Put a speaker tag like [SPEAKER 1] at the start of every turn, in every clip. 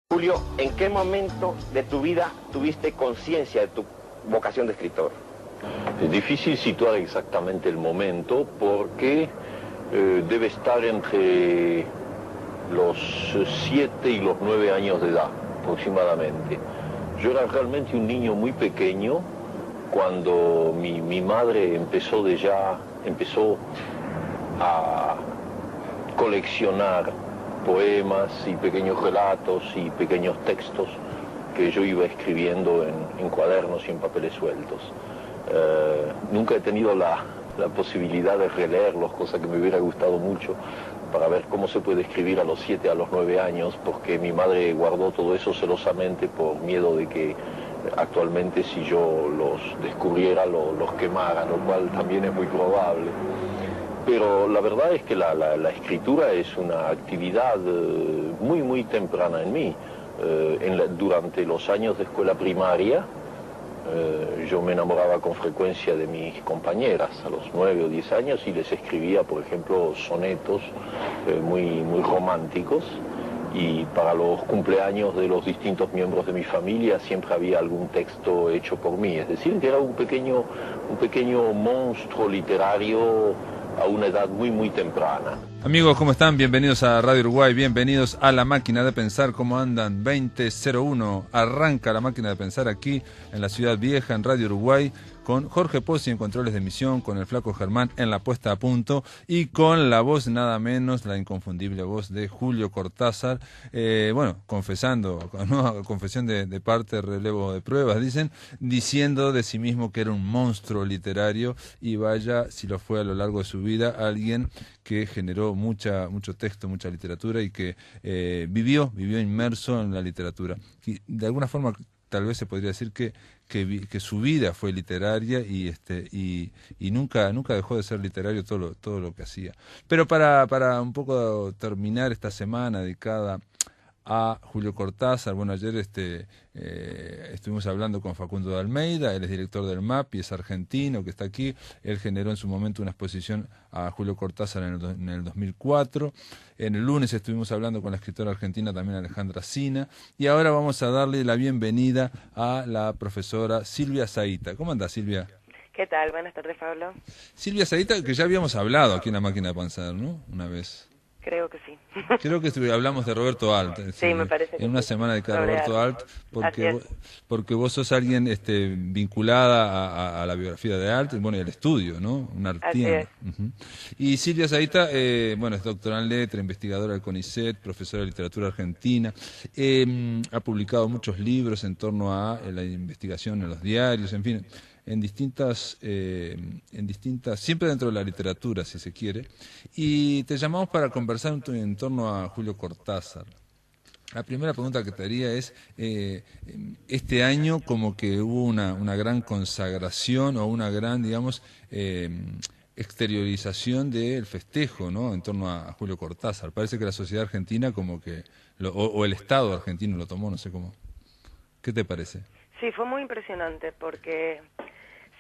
[SPEAKER 1] Julio, ¿en qué momento de tu vida tuviste conciencia de tu vocación de escritor?
[SPEAKER 2] Es difícil situar exactamente el momento porque debe estar entre los 7 y los 9 años de edad, aproximadamente. Yo era realmente un niño muy pequeño cuando mi madre empezó a coleccionar poemas y pequeños relatos y pequeños textos que yo iba escribiendo en cuadernos y en papeles sueltos. Nunca he tenido la posibilidad de releerlos, cosa que me hubiera gustado mucho, para ver cómo se puede escribir a los 7, a los 9 años, porque mi madre guardó todo eso celosamente por miedo de que actualmente si yo los descubriera los quemara, lo cual también es muy probable. Pero la verdad es que la escritura es una actividad muy temprana en mí. Durante los años de escuela primaria, yo me enamoraba con frecuencia de mis compañeras a los 9 o 10 años y les escribía, por ejemplo, sonetos muy románticos. Y para los cumpleaños de los distintos miembros de mi familia siempre había algún texto hecho por mí. Es decir, que era un pequeño monstruo literario a una edad muy temprana.
[SPEAKER 3] Amigos, ¿cómo están? Bienvenidos a Radio Uruguay, bienvenidos a La Máquina de Pensar. ¿Cómo andan? 2001, arranca La Máquina de Pensar aquí en la Ciudad Vieja, en Radio Uruguay, con Jorge Pozzi en controles de emisión, con el Flaco Germán en la puesta a punto y con la voz nada menos, la inconfundible voz de Julio Cortázar, confesando, ¿no? Confesión de parte, relevo de pruebas, diciendo de sí mismo que era un monstruo literario y vaya si lo fue a lo largo de su vida, alguien que generó mucho texto, mucha literatura y que vivió inmerso en la literatura. Y de alguna forma tal vez se podría decir que su vida fue literaria y nunca dejó de ser literario todo lo que hacía. Pero para un poco terminar esta semana dedicada a Julio Cortázar, bueno, ayer estuvimos hablando con Facundo de Almeida, él es director del MAP y es argentino, que está aquí. Él generó en su momento una exposición a Julio Cortázar en el 2004. En el lunes estuvimos hablando con la escritora argentina también Alejandra Sina, y ahora vamos a darle la bienvenida a la profesora Silvia Zaita. ¿Cómo anda, Silvia?
[SPEAKER 4] ¿Qué tal? Buenas tardes, Pablo.
[SPEAKER 3] Silvia Zaita, que ya habíamos hablado aquí en La Máquina de Pensar, ¿no? Una vez.
[SPEAKER 4] Creo que sí.
[SPEAKER 3] Creo que hablamos de Roberto Alt.
[SPEAKER 4] Sí, me parece.
[SPEAKER 3] En una semana de Roberto Alt, porque vos sos alguien vinculada a la biografía de Alt, bueno, y al estudio, ¿no? Un artiano. Uh-huh. Y Silvia Zaita, es doctora en letra, investigadora del CONICET, profesora de literatura argentina, ha publicado muchos libros en torno a la investigación en los diarios, en fin, en distintas, siempre dentro de la literatura, si se quiere, y te llamamos para conversar en torno a Julio Cortázar. La primera pregunta que te haría es, este año como que hubo una gran consagración o una gran, digamos, exteriorización del festejo, ¿no?, en torno a Julio Cortázar. Parece que la sociedad argentina como que, o el Estado argentino lo tomó, no sé cómo. ¿Qué te parece?
[SPEAKER 4] Sí, fue muy impresionante porque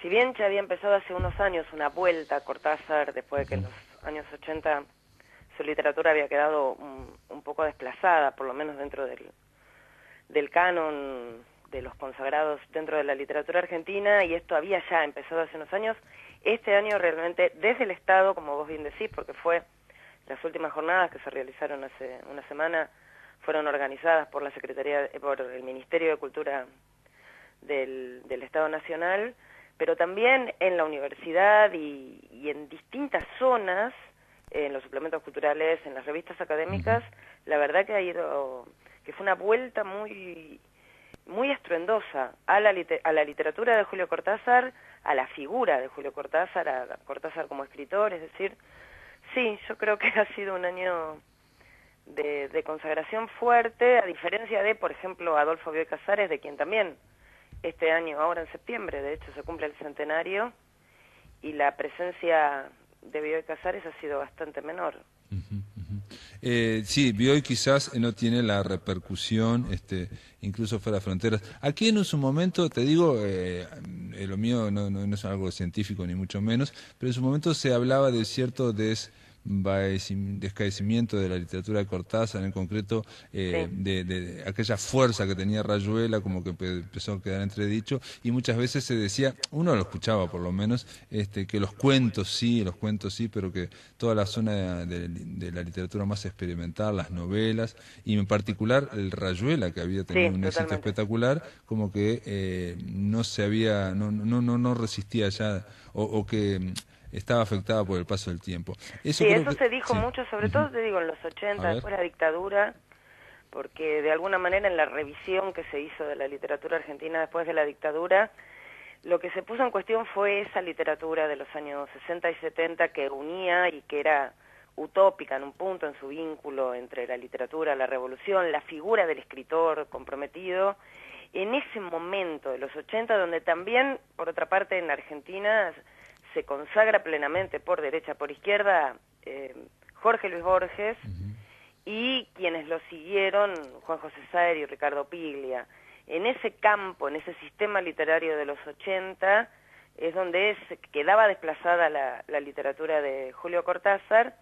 [SPEAKER 4] si bien ya había empezado hace unos años una vuelta a Cortázar, después de que en los años 80 su literatura había quedado un poco desplazada, por lo menos dentro del canon de los consagrados dentro de la literatura argentina, y esto había ya empezado hace unos años, este año realmente desde el Estado, como vos bien decís, porque fue las últimas jornadas que se realizaron hace una semana, fueron organizadas por por el Ministerio de Cultura del Estado Nacional, pero también en la universidad y en distintas zonas, en los suplementos culturales, en las revistas académicas, la verdad que fue una vuelta muy estruendosa a la literatura de Julio Cortázar, a la figura de Julio Cortázar, a Cortázar como escritor. Es decir, sí, yo creo que ha sido un año de consagración fuerte, a diferencia de, por ejemplo, Adolfo Bioy Casares, de quien también este año, ahora en septiembre, de hecho, se cumple el centenario, y la presencia de Bioy Casares ha sido bastante menor.
[SPEAKER 3] Sí, Bioy quizás no tiene la repercusión, incluso fuera de fronteras. Aquí en su momento, te digo, lo mío no es algo científico ni mucho menos, pero en su momento se hablaba de cierto descaecimiento de la literatura de Cortázar, en concreto de aquella fuerza que tenía Rayuela, como que empezó a quedar entredicho, y muchas veces se decía, uno lo escuchaba por lo menos, que los cuentos sí, pero que toda la zona de la literatura más experimental, las novelas, y en particular el Rayuela, que había tenido un éxito espectacular, como que no resistía ya, o que estaba afectada por el paso del tiempo. Eso
[SPEAKER 4] se dijo mucho, sobre todo te digo en los 80, después de la dictadura, porque de alguna manera en la revisión que se hizo de la literatura argentina después de la dictadura, lo que se puso en cuestión fue esa literatura de los años 60 y 70 que unía y que era utópica en un punto en su vínculo entre la literatura, la revolución, la figura del escritor comprometido, en ese momento de los 80, donde también, por otra parte, en Argentina se consagra plenamente por derecha, por izquierda, Jorge Luis Borges, y quienes lo siguieron, Juan José Saer y Ricardo Piglia. En ese campo, en ese sistema literario de los 80, es donde quedaba desplazada la literatura de Julio Cortázar,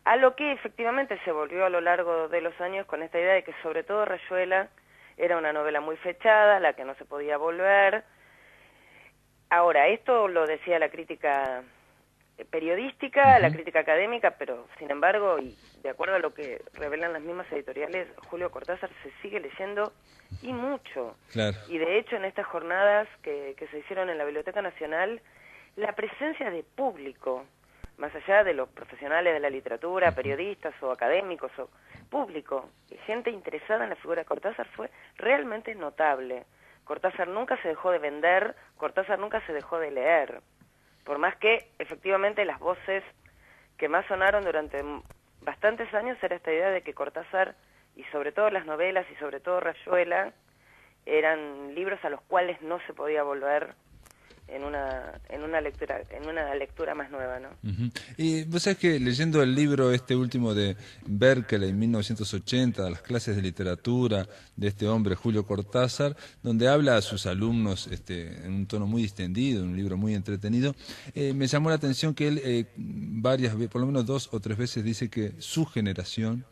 [SPEAKER 4] a lo que efectivamente se volvió a lo largo de los años con esta idea de que sobre todo Rayuela era una novela muy fechada, la que no se podía volver. Ahora, esto lo decía la crítica periodística, la crítica académica, pero sin embargo, y de acuerdo a lo que revelan las mismas editoriales, Julio Cortázar se sigue leyendo y mucho. Claro. Y de hecho en estas jornadas que se hicieron en la Biblioteca Nacional, la presencia de público, más allá de los profesionales de la literatura, periodistas o académicos, o público, gente interesada en la figura de Cortázar fue realmente notable. Cortázar nunca se dejó de vender, Cortázar nunca se dejó de leer, por más que efectivamente las voces que más sonaron durante bastantes años era esta idea de que Cortázar, y sobre todo las novelas, y sobre todo Rayuela, eran libros a los cuales no se podía volver en una lectura más nueva, ¿no?
[SPEAKER 3] Y vos sabés que leyendo el libro último de Berkeley en 1980, las clases de literatura de este hombre Julio Cortázar, donde habla a sus alumnos en un tono muy distendido, un libro muy entretenido, me llamó la atención que él varias veces, por lo menos 2 o 3 veces, dice que su generación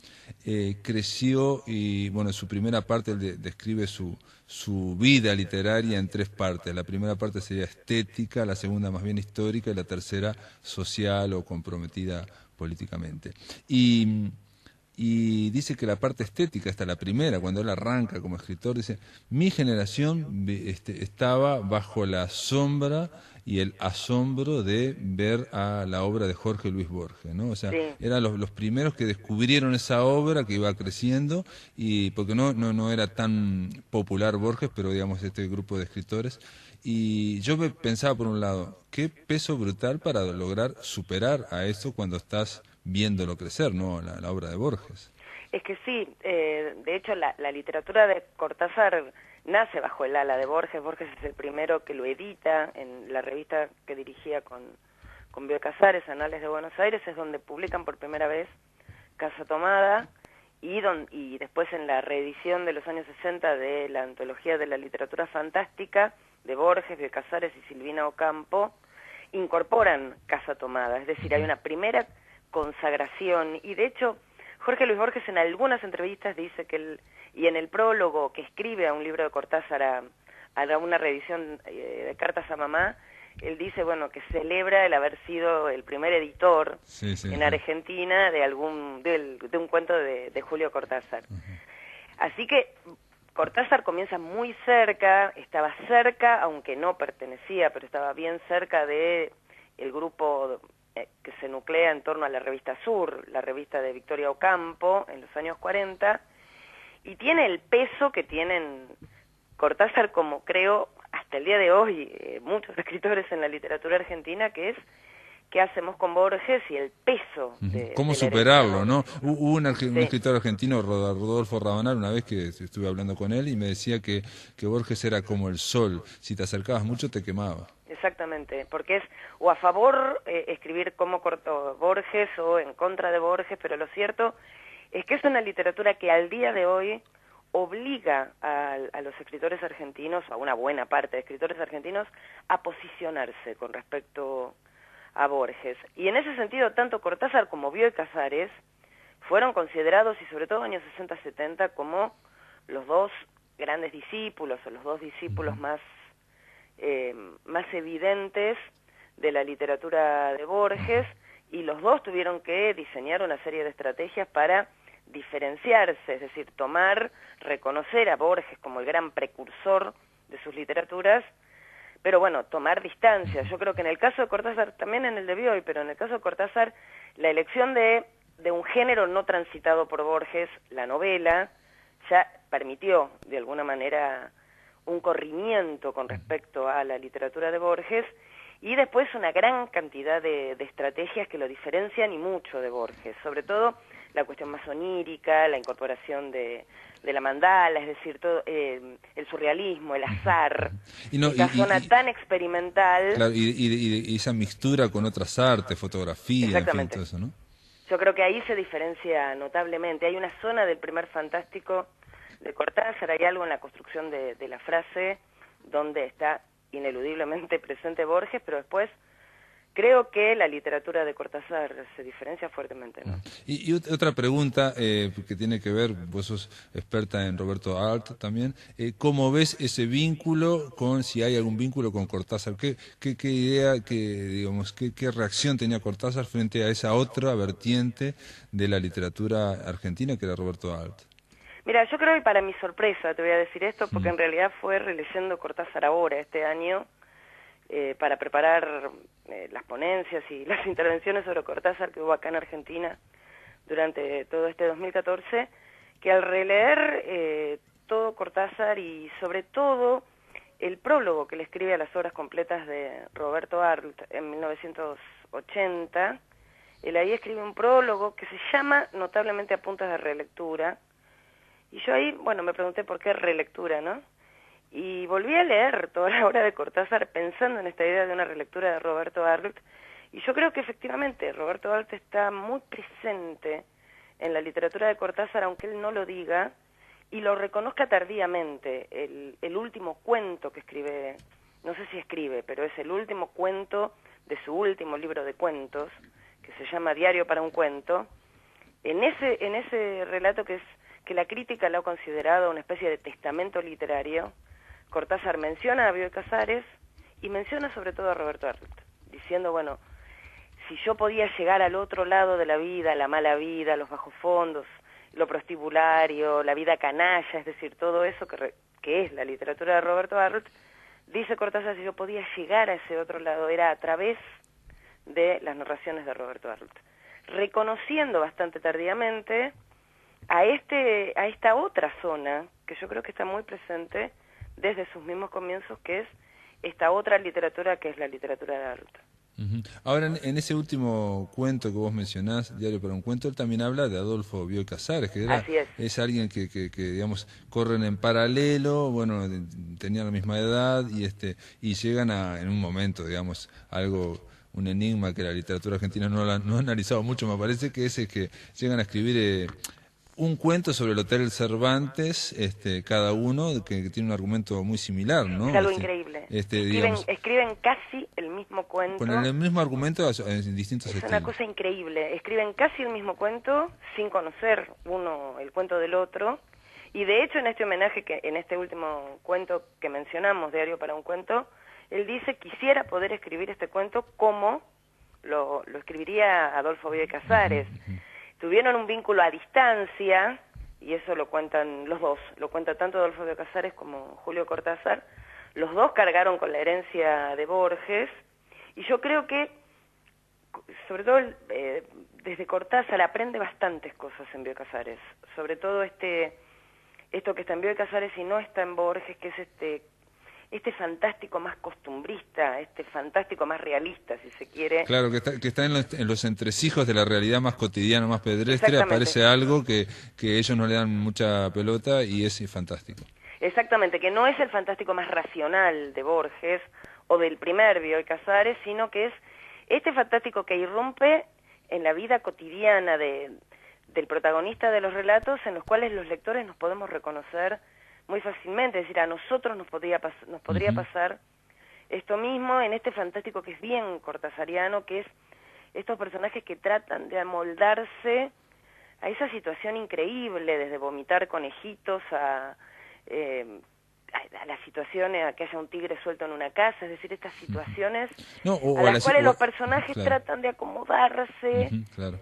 [SPEAKER 3] creció, y bueno, su primera parte él describe su vida literaria en 3 partes. La primera parte sería estética, la segunda más bien histórica, y la tercera social o comprometida políticamente. Y dice que la parte estética, hasta la primera, cuando él arranca como escritor, dice, mi generación estaba bajo la sombra y el asombro de ver a la obra de Jorge Luis Borges, ¿no? O sea, eran los primeros que descubrieron esa obra que iba creciendo, y porque no era tan popular Borges, pero digamos este grupo de escritores. Y yo pensaba, por un lado, qué peso brutal para lograr superar a eso cuando estás viéndolo crecer, ¿no? La obra de Borges.
[SPEAKER 4] Es que sí, de hecho la literatura de Cortázar nace bajo el ala de Borges. Borges es el primero que lo edita en la revista que dirigía con Bioy Casares, Anales de Buenos Aires, es donde publican por primera vez Casa Tomada, y después en la reedición de los años 60 de la antología de la literatura fantástica de Borges, Bioy Casares y Silvina Ocampo, incorporan Casa Tomada, es decir, hay una primera consagración, y de hecho Jorge Luis Borges en algunas entrevistas dice que y en el prólogo que escribe a un libro de Cortázar, a una reedición de Cartas a Mamá, él dice, bueno, que celebra el haber sido el primer editor en Argentina de un cuento de Julio Cortázar. Así que Cortázar comienza muy cerca, estaba cerca, aunque no pertenecía, pero estaba bien cerca de el grupo que se nuclea en torno a la revista Sur, la revista de Victoria Ocampo, en los años 40, y tiene el peso que tienen Cortázar, como creo hasta el día de hoy muchos escritores en la literatura argentina, que es ¿qué hacemos con Borges? Y el peso
[SPEAKER 3] ¿cómo superarlo, no? Hubo un escritor argentino, Rodolfo Rabanal, una vez que estuve hablando con él, y me decía que Borges era como el sol, si te acercabas mucho te quemaba.
[SPEAKER 4] Exactamente, porque es o a favor escribir como cortó Borges o en contra de Borges, pero lo cierto es que es una literatura que al día de hoy obliga a los escritores argentinos, a una buena parte de escritores argentinos, a posicionarse con respecto a Borges. Y en ese sentido, tanto Cortázar como Bioy Casares fueron considerados, y sobre todo en los años 60-70, como los dos grandes discípulos, o los dos discípulos más evidentes de la literatura de Borges, y los dos tuvieron que diseñar una serie de estrategias para diferenciarse, es decir, reconocer a Borges como el gran precursor de sus literaturas, pero bueno, tomar distancia. Yo creo que en el caso de Cortázar, también en el de Bioy, pero en el caso de Cortázar, la elección de un género no transitado por Borges, la novela, ya permitió de alguna manera un corrimiento con respecto a la literatura de Borges, y después una gran cantidad de estrategias que lo diferencian y mucho de Borges, sobre todo la cuestión más onírica, la incorporación de la mandala, es decir, todo el surrealismo, el azar, esa zona tan experimental.
[SPEAKER 3] Claro, y esa mixtura con otras artes, fotografía, en fin, todo eso, ¿no?
[SPEAKER 4] Yo creo que ahí se diferencia notablemente. Hay una zona del primer fantástico de Cortázar, hay algo en la construcción de la frase donde está ineludiblemente presente Borges, pero después creo que la literatura de Cortázar se diferencia fuertemente, ¿no?
[SPEAKER 3] Y otra pregunta que tiene que ver, vos sos experta en Roberto Arlt también, ¿cómo ves ese vínculo si hay algún vínculo con Cortázar? ¿Qué idea, qué reacción tenía Cortázar frente a esa otra vertiente de la literatura argentina que era Roberto Arlt?
[SPEAKER 4] Mira, yo creo que para mi sorpresa te voy a decir esto, porque en realidad fue releyendo Cortázar ahora, este año, para preparar las ponencias y las intervenciones sobre Cortázar que hubo acá en Argentina durante todo este 2014, que al releer todo Cortázar y sobre todo el prólogo que le escribe a las obras completas de Roberto Arlt en 1980, él ahí escribe un prólogo que se llama notablemente Apuntes de relectura, y yo ahí, bueno, me pregunté por qué relectura, ¿no? Y volví a leer toda la obra de Cortázar pensando en esta idea de una relectura de Roberto Arlt, y yo creo que efectivamente Roberto Arlt está muy presente en la literatura de Cortázar, aunque él no lo diga, y lo reconozca tardíamente. El último cuento que escribe, no sé si escribe, pero es el último cuento de su último libro de cuentos, que se llama Diario para un cuento. En ese relato que la crítica lo ha considerado una especie de testamento literario, Cortázar menciona a Bioy Casares y menciona sobre todo a Roberto Arlt, diciendo, bueno, si yo podía llegar al otro lado de la vida, la mala vida, los bajos fondos, lo prostibulario, la vida canalla, es decir, todo eso que es la literatura de Roberto Arlt, dice Cortázar, si yo podía llegar a ese otro lado, era a través de las narraciones de Roberto Arlt, reconociendo bastante tardíamente a esta otra zona, que yo creo que está muy presente desde sus mismos comienzos, que es esta otra literatura que es la literatura de Arlt.
[SPEAKER 3] Ahora, en ese último cuento que vos mencionás, Diario para un cuento, él también habla de Adolfo Bioy Casares, que es alguien que digamos, corren en paralelo, bueno, tenían la misma edad y llegan en un momento, digamos, un enigma que la literatura argentina no ha analizado mucho, me parece, que es que llegan a escribir un cuento sobre el Hotel Cervantes, cada uno, que tiene un argumento muy similar, ¿no?
[SPEAKER 4] Es algo increíble. Escriben casi el mismo cuento.
[SPEAKER 3] Con el mismo argumento en distintos estilos.
[SPEAKER 4] Es una cosa increíble. Escriben casi el mismo cuento sin conocer uno el cuento del otro. Y de hecho en este homenaje, en este último cuento que mencionamos, Diario para un cuento, él dice, quisiera poder escribir este cuento como lo escribiría Adolfo Bioy Casares. Tuvieron un vínculo a distancia, y eso lo cuentan los dos, lo cuenta tanto Adolfo Bioy Casares como Julio Cortázar. Los dos cargaron con la herencia de Borges, y yo creo que, sobre todo desde Cortázar, aprende bastantes cosas en Bioy Casares, sobre todo esto que está en Bioy Casares y no está en Borges, que es este fantástico más costumbrista, este fantástico más realista, si se quiere.
[SPEAKER 3] Claro, que está en los entresijos de la realidad más cotidiana, más pedestre, aparece algo que ellos no le dan mucha pelota y es fantástico.
[SPEAKER 4] Exactamente, que no es el fantástico más racional de Borges o del primer Bioy Casares, sino que es este fantástico que irrumpe en la vida cotidiana del protagonista de los relatos, en los cuales los lectores nos podemos reconocer muy fácilmente. Es decir, a nosotros nos podría pasar esto mismo en este fantástico que es bien cortasariano, que es estos personajes que tratan de amoldarse a esa situación increíble, desde vomitar conejitos a la situación a que haya un tigre suelto en una casa, es decir, estas situaciones a las cuales los personajes tratan de acomodarse
[SPEAKER 3] claro.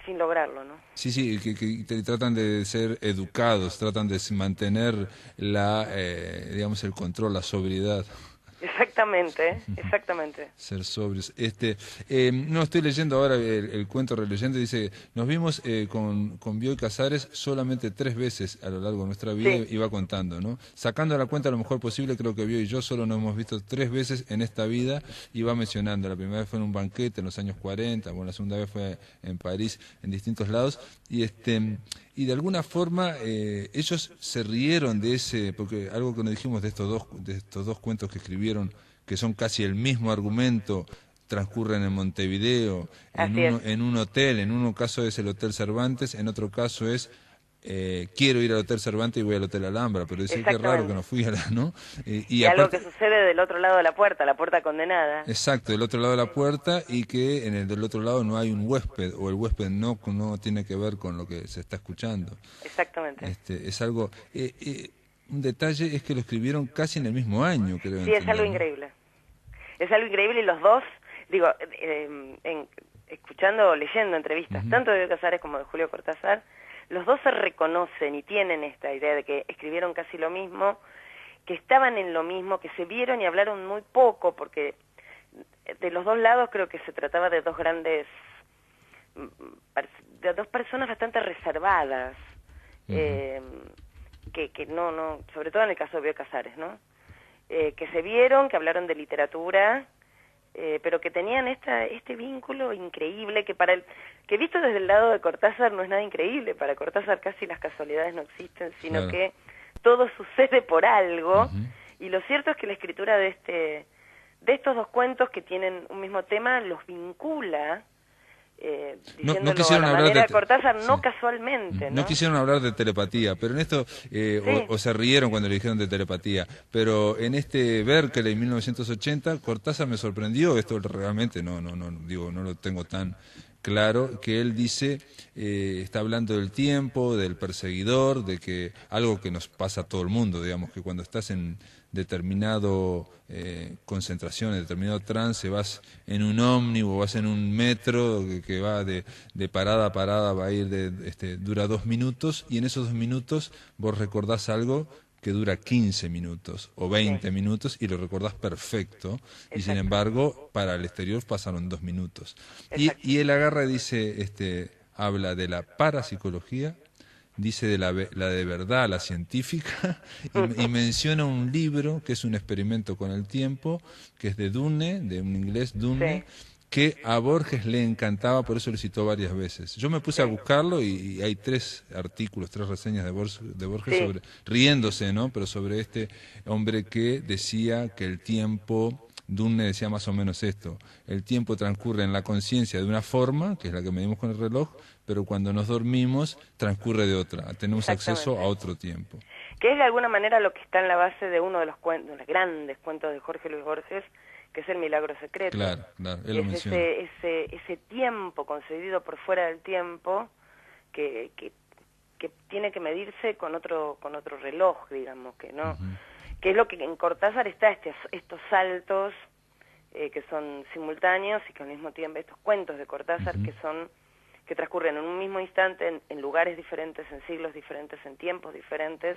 [SPEAKER 4] Sin lograrlo, ¿no?
[SPEAKER 3] Sí, sí, que tratan de ser educados, tratan de mantener digamos, el control, la sobriedad.
[SPEAKER 4] Exactamente, exactamente.
[SPEAKER 3] Ser sobrios. No, estoy leyendo ahora el cuento releyendo, dice, nos vimos con Bioy Casares solamente 3 veces a lo largo de nuestra vida, y va contando, ¿no? Sacando la cuenta lo mejor posible, creo que Bioy y yo solo nos hemos visto 3 veces en esta vida, y va mencionando, la primera vez fue en un banquete en los años 40, bueno, la segunda vez fue en París, en distintos lados, y de alguna forma ellos se rieron de porque algo que nos dijimos de estos dos cuentos que escribieron, que son casi el mismo argumento, transcurren en Montevideo, en un hotel, en un caso es el Hotel Cervantes, en otro caso es quiero ir al Hotel Cervantes y voy al Hotel Alhambra, pero dice que raro que no fui ¿no?
[SPEAKER 4] Y algo que sucede del otro lado de la puerta condenada.
[SPEAKER 3] Exacto, del otro lado de la puerta, y que del otro lado no hay un huésped, o el huésped no tiene que ver con lo que se está escuchando.
[SPEAKER 4] Exactamente.
[SPEAKER 3] Es algo... un detalle es que lo escribieron casi en el mismo año, creo.
[SPEAKER 4] Sí, es algo increíble. Es algo increíble, y los dos, digo, escuchando, leyendo entrevistas, tanto de Bioy Casares como de Julio Cortázar, los dos se reconocen y tienen esta idea de que escribieron casi lo mismo, que estaban en lo mismo, que se vieron y hablaron muy poco, porque de los dos lados creo que se trataba de dos personas bastante reservadas, que no, sobre todo en el caso de Bioy Casares, ¿no? Que se vieron, que hablaron de literatura, pero que tenían este vínculo increíble que visto desde el lado de Cortázar no es nada increíble. Para Cortázar casi las casualidades no existen, sino que todo sucede por algo, y lo cierto es que la escritura de estos dos cuentos que tienen un mismo tema los vincula, diciéndolo
[SPEAKER 3] no quisieron
[SPEAKER 4] a la
[SPEAKER 3] hablar
[SPEAKER 4] manera de Cortázar, no casualmente, ¿no?
[SPEAKER 3] No quisieron hablar de telepatía, pero en esto, o se rieron cuando le dijeron de telepatía, pero en Berkeley en 1980, Cortázar me sorprendió, esto realmente no lo tengo tan claro, que él dice, está hablando del tiempo, del perseguidor, de que algo que nos pasa a todo el mundo, digamos, que cuando estás en determinado concentración, en determinado trance, vas en un ómnibus, vas en un metro que va de parada a parada, va a ir dura 2 minutos, y en esos 2 minutos vos recordás algo que dura 15 minutos o 20 minutos y lo recordás perfecto. Exacto. Y sin embargo, para el exterior pasaron 2 minutos. Y él agarra y dice, habla de la parapsicología, dice de la de verdad, la científica, y menciona un libro que es un experimento con el tiempo, que es de Dunne, de un inglés, Dunne, que a Borges le encantaba, por eso lo citó varias veces. Yo me puse a buscarlo y hay 3 artículos, 3 reseñas de Borges sobre, riéndose, ¿no? Pero sobre este hombre que decía que el tiempo, Dunne decía más o menos esto, el tiempo transcurre en la conciencia de una forma, que es la que medimos con el reloj, pero cuando nos dormimos transcurre de otra, tenemos acceso a otro tiempo.
[SPEAKER 4] Que es de alguna manera lo que está en la base de uno de los grandes cuentos de Jorge Luis Borges, que es El milagro secreto.
[SPEAKER 3] Claro, él lo menciona.
[SPEAKER 4] Ese tiempo concebido por fuera del tiempo que tiene que medirse con otro reloj, digamos, que no, que es lo que en Cortázar está, estos saltos que son simultáneos, y que al mismo tiempo estos cuentos de Cortázar que transcurren en un mismo instante, en lugares diferentes, en siglos diferentes, en tiempos diferentes,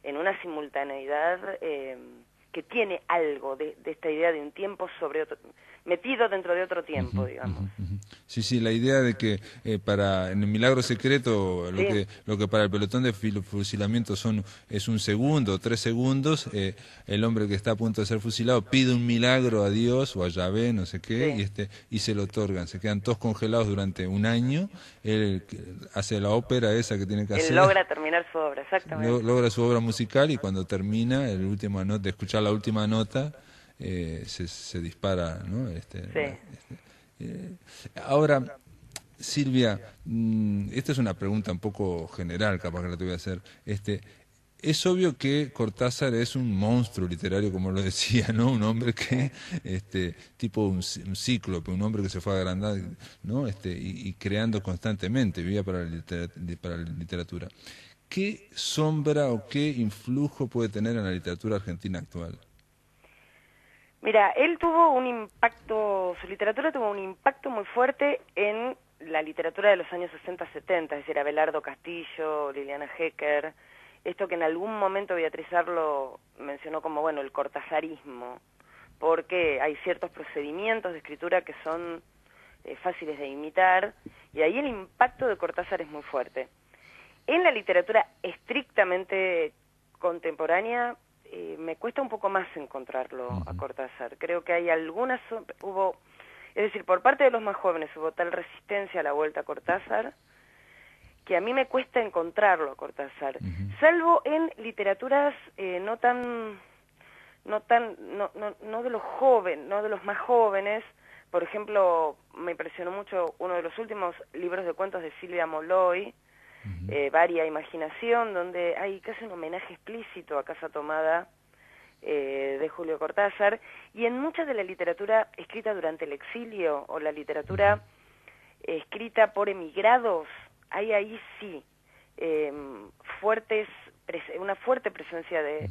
[SPEAKER 4] en una simultaneidad que tiene algo de esta idea de un tiempo sobre otro, metido dentro de otro tiempo, digamos.
[SPEAKER 3] Sí, la idea de que en el milagro secreto, lo que para el pelotón de fusilamiento es 1 segundo, 3 segundos, el hombre que está a punto de ser fusilado pide un milagro a Dios o a Yahvé, no sé qué, y se lo otorgan. Se quedan todos congelados durante 1 año. Él hace la ópera esa que tiene que hacer.
[SPEAKER 4] Él logra terminar su obra, exactamente.
[SPEAKER 3] Logra su obra musical, y cuando termina, de escuchar la última nota, se dispara, ¿no? Ahora, Silvia, esta es una pregunta un poco general, capaz que la te voy a hacer. Es obvio que Cortázar es un monstruo literario, como lo decía, ¿no? Un hombre que, tipo un cíclope, un hombre que se fue agrandando, ¿no? Y creando constantemente, vivía para la literatura. ¿Qué sombra o qué influjo puede tener en la literatura argentina actual?
[SPEAKER 4] Mira, él tuvo un impacto, su literatura tuvo un impacto muy fuerte en la literatura de los años 60-70, es decir, Abelardo Castillo, Liliana Hecker, esto que en algún momento Beatriz Arlo mencionó como, bueno, el cortazarismo, porque hay ciertos procedimientos de escritura que son fáciles de imitar, y ahí el impacto de Cortázar es muy fuerte. En la literatura estrictamente contemporánea, me cuesta un poco más encontrarlo a Cortázar. Creo que hay algunas, es decir, por parte de los más jóvenes hubo tal resistencia a la vuelta a Cortázar, que a mí me cuesta encontrarlo a Cortázar, salvo en literaturas no de los jóvenes, no de los más jóvenes. Por ejemplo, me impresionó mucho uno de los últimos libros de cuentos de Silvia Molloy, Varia Imaginación, donde hay casi un homenaje explícito a Casa Tomada de Julio Cortázar, y en mucha de la literatura escrita durante el exilio o la literatura escrita por emigrados, hay ahí sí una fuerte presencia de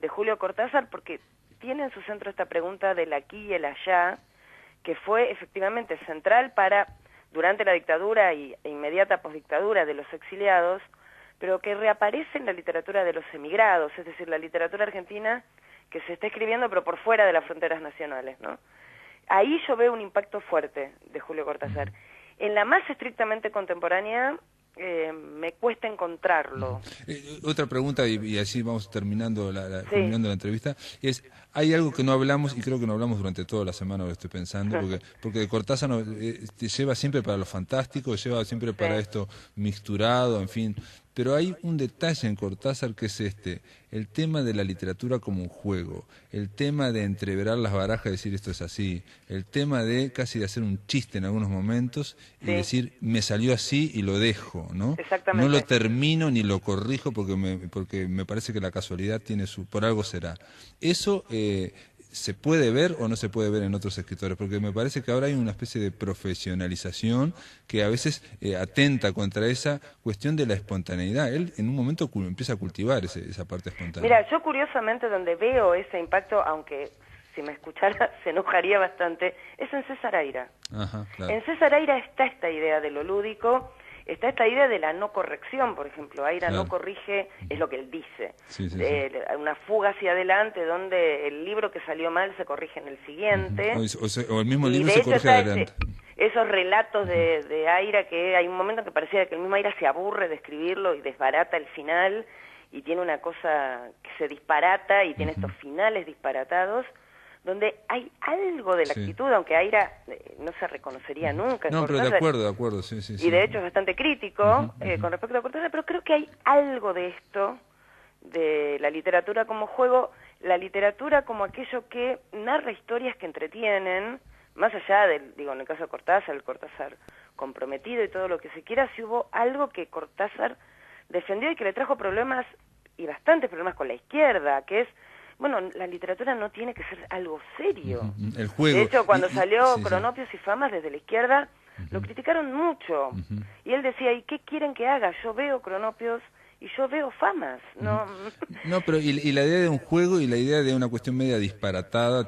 [SPEAKER 4] Julio Cortázar, porque tiene en su centro esta pregunta del aquí y el allá, que fue efectivamente central durante la dictadura e inmediata posdictadura de los exiliados, pero que reaparece en la literatura de los emigrados, es decir, la literatura argentina que se está escribiendo pero por fuera de las fronteras nacionales, ¿no? Ahí yo veo un impacto fuerte de Julio Cortázar. En la más estrictamente contemporánea me cuesta encontrarlo.
[SPEAKER 3] Otra pregunta, y así vamos terminando terminando la entrevista, es, hay algo que no hablamos, y creo que no hablamos durante toda la semana, lo estoy pensando, porque de Cortázar lleva siempre para lo fantástico, lleva siempre para esto mixturado, en fin, pero hay un detalle en Cortázar que es el tema de la literatura como un juego, el tema de entreverar las barajas y decir esto es así, el tema de casi de hacer un chiste en algunos momentos y decir me salió así y lo dejo, ¿no?
[SPEAKER 4] Exactamente.
[SPEAKER 3] No lo termino ni lo corrijo porque me parece que la casualidad tiene por algo será. Eso ¿se puede ver o no se puede ver en otros escritores? Porque me parece que ahora hay una especie de profesionalización que a veces atenta contra esa cuestión de la espontaneidad. Él en un momento empieza a cultivar esa parte espontánea.
[SPEAKER 4] Mira, yo curiosamente donde veo ese impacto, aunque si me escuchara se enojaría bastante, es en César Aira.
[SPEAKER 3] Ajá, claro.
[SPEAKER 4] En César Aira está esta idea de lo lúdico, está esta idea de la no corrección, por ejemplo. Aira no corrige, es lo que él dice. Una fuga hacia adelante donde el libro que salió mal se corrige en el siguiente.
[SPEAKER 3] O el mismo libro se corrige adelante.
[SPEAKER 4] Esos relatos de Aira, que hay un momento en que parecía que el mismo Aira se aburre de escribirlo y desbarata el final, y tiene una cosa que se disparata y tiene estos finales disparatados, donde hay algo de la actitud, aunque Aira no se reconocería nunca.
[SPEAKER 3] No, pero de acuerdo, sí.
[SPEAKER 4] Y de hecho es bastante crítico con respecto a Cortázar, pero creo que hay algo de esto, de la literatura como juego, la literatura como aquello que narra historias que entretienen, más allá del, digo, en el caso de Cortázar, el Cortázar comprometido y todo lo que se quiera, si hubo algo que Cortázar defendió y que le trajo problemas, y bastantes problemas con la izquierda, que es, bueno, la literatura no tiene que ser algo serio.
[SPEAKER 3] El juego.
[SPEAKER 4] De hecho, cuando salió Cronopios y Famas desde la izquierda, lo criticaron mucho. Y él decía, ¿y qué quieren que haga? Yo veo Cronopios y yo veo Famas. No,
[SPEAKER 3] pero y la idea de un juego y la idea de una cuestión media disparatada,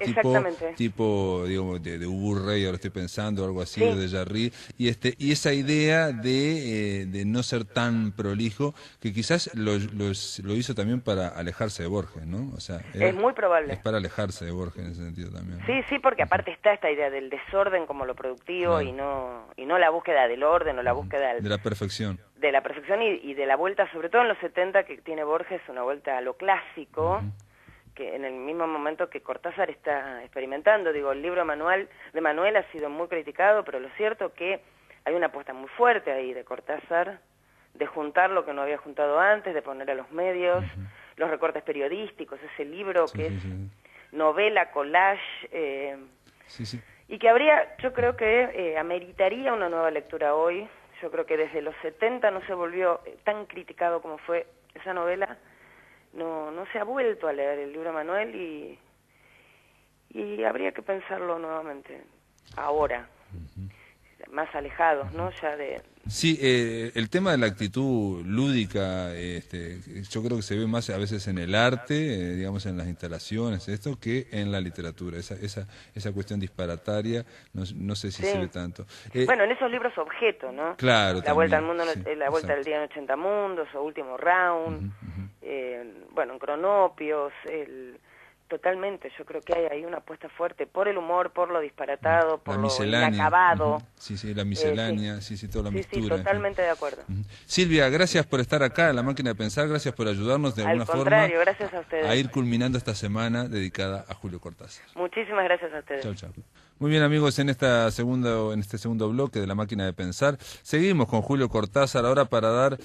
[SPEAKER 3] tipo digamos, de Uburrey, ahora estoy pensando, algo así, de Jarry, y esa idea de no ser tan prolijo, que quizás lo hizo también para alejarse de Borges, ¿no? O sea,
[SPEAKER 4] es muy probable.
[SPEAKER 3] Es para alejarse de Borges en ese sentido también, ¿no?
[SPEAKER 4] Sí, porque aparte está esta idea del desorden como lo productivo, y no la búsqueda del orden o la búsqueda
[SPEAKER 3] de la perfección.
[SPEAKER 4] De la perfección y de la vuelta, sobre todo en los 70, que tiene Borges, una vuelta a lo clásico, que en el mismo momento que Cortázar está experimentando. Digo, el libro de Manuel ha sido muy criticado, pero lo cierto que hay una apuesta muy fuerte ahí de Cortázar, de juntar lo que no había juntado antes, de poner a los medios, los recortes periodísticos, ese libro que es novela, collage, y que yo creo que ameritaría una nueva lectura hoy. Yo creo que desde los 70 no se volvió tan criticado como fue esa novela, no se ha vuelto a leer el libro de Manuel y habría que pensarlo nuevamente, ahora, más alejados, ¿no? Ya de...
[SPEAKER 3] Sí, el tema de la actitud lúdica, yo creo que se ve más a veces en el arte, digamos en las instalaciones, esto, que en la literatura. Esa cuestión disparataria, no sé si
[SPEAKER 4] Sí.
[SPEAKER 3] se ve tanto.
[SPEAKER 4] Bueno, en esos libros objeto, ¿no?
[SPEAKER 3] Claro,
[SPEAKER 4] La Vuelta al
[SPEAKER 3] también,
[SPEAKER 4] Mundo,
[SPEAKER 3] sí,
[SPEAKER 4] La Vuelta
[SPEAKER 3] exacto.
[SPEAKER 4] del Día en 80 Mundos, o Último Round, bueno, en Cronopios, totalmente, yo creo que hay ahí una apuesta fuerte por el humor, por lo disparatado, por
[SPEAKER 3] La
[SPEAKER 4] lo
[SPEAKER 3] miscelánea.
[SPEAKER 4] inacabado.
[SPEAKER 3] Sí, la miscelánea, sí, toda la
[SPEAKER 4] Sí,
[SPEAKER 3] mistura. En fin.
[SPEAKER 4] totalmente de acuerdo.
[SPEAKER 3] Silvia, gracias por estar acá en La Máquina de Pensar, gracias por ayudarnos de alguna
[SPEAKER 4] Al contrario,
[SPEAKER 3] forma
[SPEAKER 4] gracias a ustedes.
[SPEAKER 3] a ir culminando esta semana dedicada a Julio Cortázar.
[SPEAKER 4] Muchísimas gracias a ustedes.
[SPEAKER 3] Chau, chau. Muy bien, amigos, en este segundo bloque de La Máquina de Pensar, seguimos con Julio Cortázar ahora para dar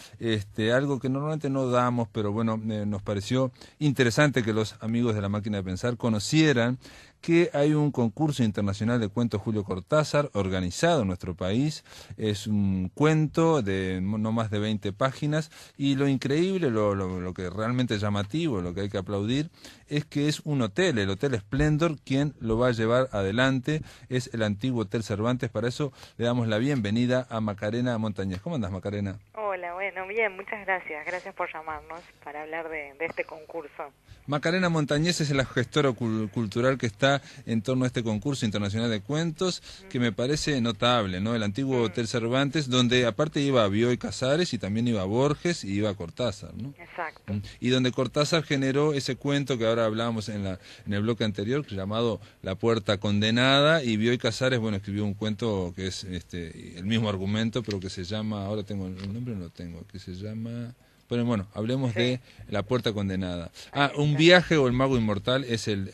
[SPEAKER 3] algo que normalmente no damos, pero bueno, nos pareció interesante que los amigos de La Máquina de Pensar conocieran que hay un concurso internacional de cuentos Julio Cortázar organizado en nuestro país. Es un cuento de no más de 20 páginas y lo increíble, lo que realmente es llamativo, lo que hay que aplaudir, es que es un hotel, el Hotel Splendor, quien lo va a llevar adelante. Es el antiguo Hotel Cervantes. Para eso le damos la bienvenida a Macarena Montañez. ¿Cómo andás, Macarena?
[SPEAKER 5] Hola, bueno, bien, muchas gracias. Gracias por llamarnos para hablar de este concurso.
[SPEAKER 3] Macarena Montañez es la gestora cultural que está en torno a este concurso internacional de cuentos, que me parece notable, ¿no? El antiguo Hotel Cervantes, donde aparte iba Bioy Casares y también iba Borges y iba Cortázar, ¿no?
[SPEAKER 5] Exacto.
[SPEAKER 3] Y donde Cortázar generó ese cuento que ahora hablábamos en el bloque anterior, llamado La Puerta Condenada, y Bioy Casares, bueno, escribió un cuento que es el mismo argumento, pero que se llama, ahora tengo el nombre, no lo tengo, que se llama... Pero bueno, hablemos de La Puerta Condenada. Un viaje o El Mago Inmortal es el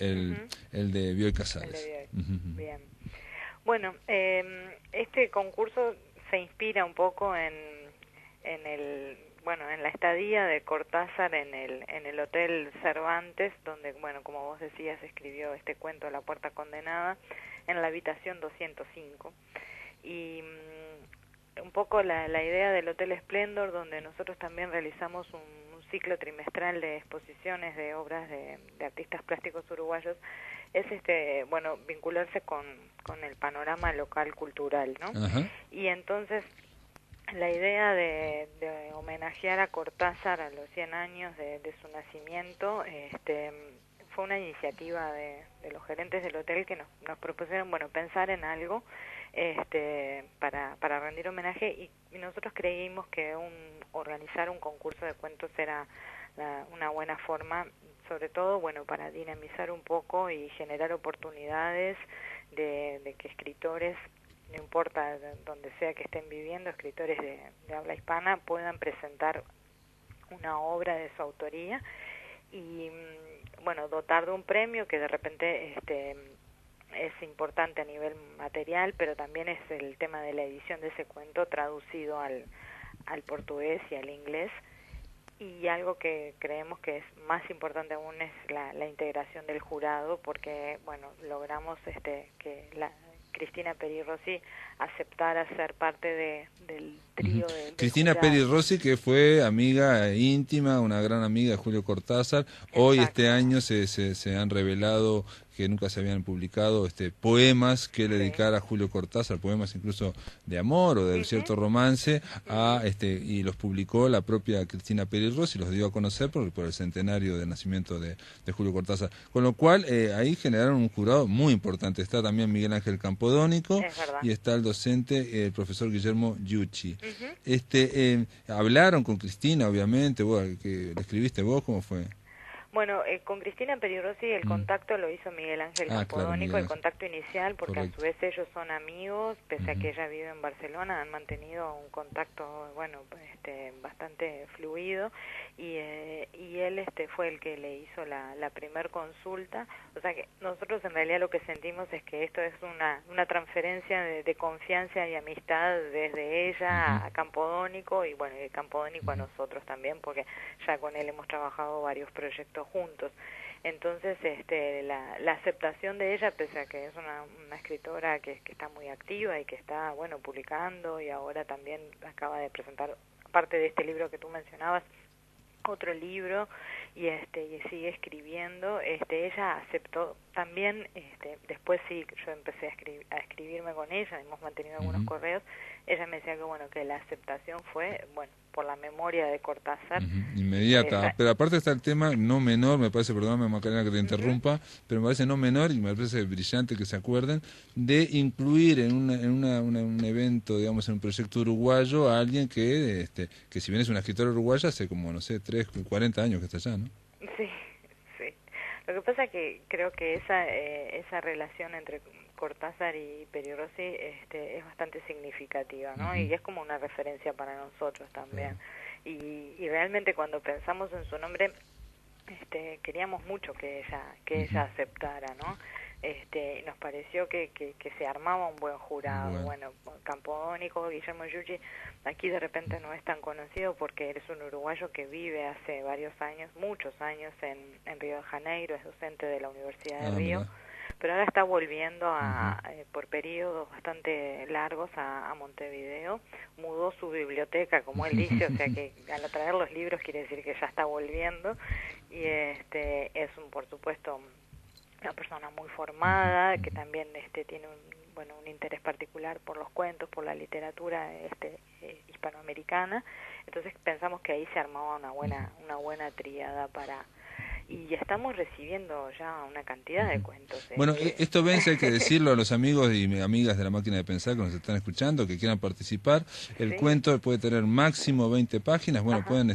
[SPEAKER 3] de Bioy Casares.
[SPEAKER 5] El de Bioy. Bien. Bueno, este concurso se inspira un poco en la estadía de Cortázar en el Hotel Cervantes, donde, bueno, como vos decías, escribió este cuento La Puerta Condenada en la habitación 205. Y un poco la idea del Hotel Splendor, donde nosotros también realizamos un ciclo trimestral de exposiciones de obras de artistas plásticos uruguayos, es vincularse con el panorama local cultural, ¿no?
[SPEAKER 3] Ajá.
[SPEAKER 5] Y entonces la idea de homenajear a Cortázar a los 100 años de su nacimiento fue una iniciativa de los gerentes del hotel que nos propusieron, bueno, pensar en algo para rendir homenaje, y nosotros creímos que organizar un concurso de cuentos era una buena forma, sobre todo, bueno, para dinamizar un poco y generar oportunidades de que escritores, no importa donde sea que estén viviendo, escritores de habla hispana, puedan presentar una obra de su autoría y, bueno, dotar de un premio que de repente es importante a nivel material, pero también es el tema de la edición de ese cuento traducido al portugués y al inglés. Y algo que creemos que es más importante aún es la integración del jurado, porque, bueno, logramos que Cristina Peri Rossi aceptara ser parte del trío del
[SPEAKER 3] Cristina
[SPEAKER 5] jurado.
[SPEAKER 3] Peri Rossi, que fue amiga íntima, una gran amiga de Julio Cortázar. Hoy, este año, se han revelado que nunca se habían publicado poemas que le dedicara a Julio Cortázar, poemas incluso de amor o de cierto romance, y los publicó la propia Cristina Peri Rossi, los dio a conocer por el centenario del nacimiento de Julio Cortázar. Con lo cual, ahí generaron un jurado muy importante. Está también Miguel Ángel Campodónico y está el docente, el profesor Guillermo Giucci. Hablaron con Cristina, obviamente, que le escribiste vos, ¿cómo fue?
[SPEAKER 5] Bueno, con Cristina Peri Rossi el contacto lo hizo Miguel Ángel Campodónico,
[SPEAKER 3] claro,
[SPEAKER 5] el contacto inicial, porque
[SPEAKER 3] correcto.
[SPEAKER 5] A su vez ellos son amigos, pese a que ella vive en Barcelona, han mantenido un contacto, bueno, bastante fluido, y él fue el que le hizo la primer consulta. O sea que nosotros en realidad lo que sentimos es que esto es una transferencia de confianza y amistad desde ella a Campodónico, y bueno, de Campodónico a nosotros también, porque ya con él hemos trabajado varios proyectos juntos. Entonces, la aceptación de ella, pese a que es una escritora que está muy activa y que está, bueno, publicando, y ahora también acaba de presentar, aparte de este libro que tú mencionabas, otro libro, y sigue escribiendo. Ella aceptó también, después sí, yo empecé a escribirme con ella, hemos mantenido algunos correos. Ella me decía que bueno, que la aceptación fue, bueno, por la memoria de Cortázar.
[SPEAKER 3] Inmediata. Pero aparte está el tema no menor, me parece, perdóname Macarena que te interrumpa, pero me parece no menor y me parece brillante que se acuerden de incluir en un evento, digamos, en un proyecto uruguayo a alguien que si bien es una escritora uruguaya, hace como, no sé, 40 años que está allá, ¿no?
[SPEAKER 5] Sí, sí. Lo que pasa es que creo que esa relación entre Cortázar y Peri Rossi es bastante significativa, ¿no? Y es como una referencia para nosotros también. Y realmente cuando pensamos en su nombre, queríamos mucho que ella aceptara, ¿no? Nos pareció que se armaba un buen jurado. Bueno, Campodónico, Guillermo Giugi, aquí de repente no es tan conocido porque él es un uruguayo que vive hace varios años, muchos años en Río de Janeiro, es docente de la Universidad de Río. Mira. Pero ahora está volviendo por periodos bastante largos a Montevideo. Mudó su biblioteca, como él dice, o sea que al traer los libros quiere decir que ya está volviendo. Y es por supuesto, una persona muy formada, que también tiene un interés particular por los cuentos, por la literatura hispanoamericana. Entonces pensamos que ahí se armaba una buena tríada y ya estamos recibiendo ya una cantidad de cuentos.
[SPEAKER 3] Bueno, esto vence, hay que decirlo a los amigos y amigas de La Máquina de Pensar que nos están escuchando, que quieran participar. El cuento puede tener máximo 20 páginas. Bueno, pueden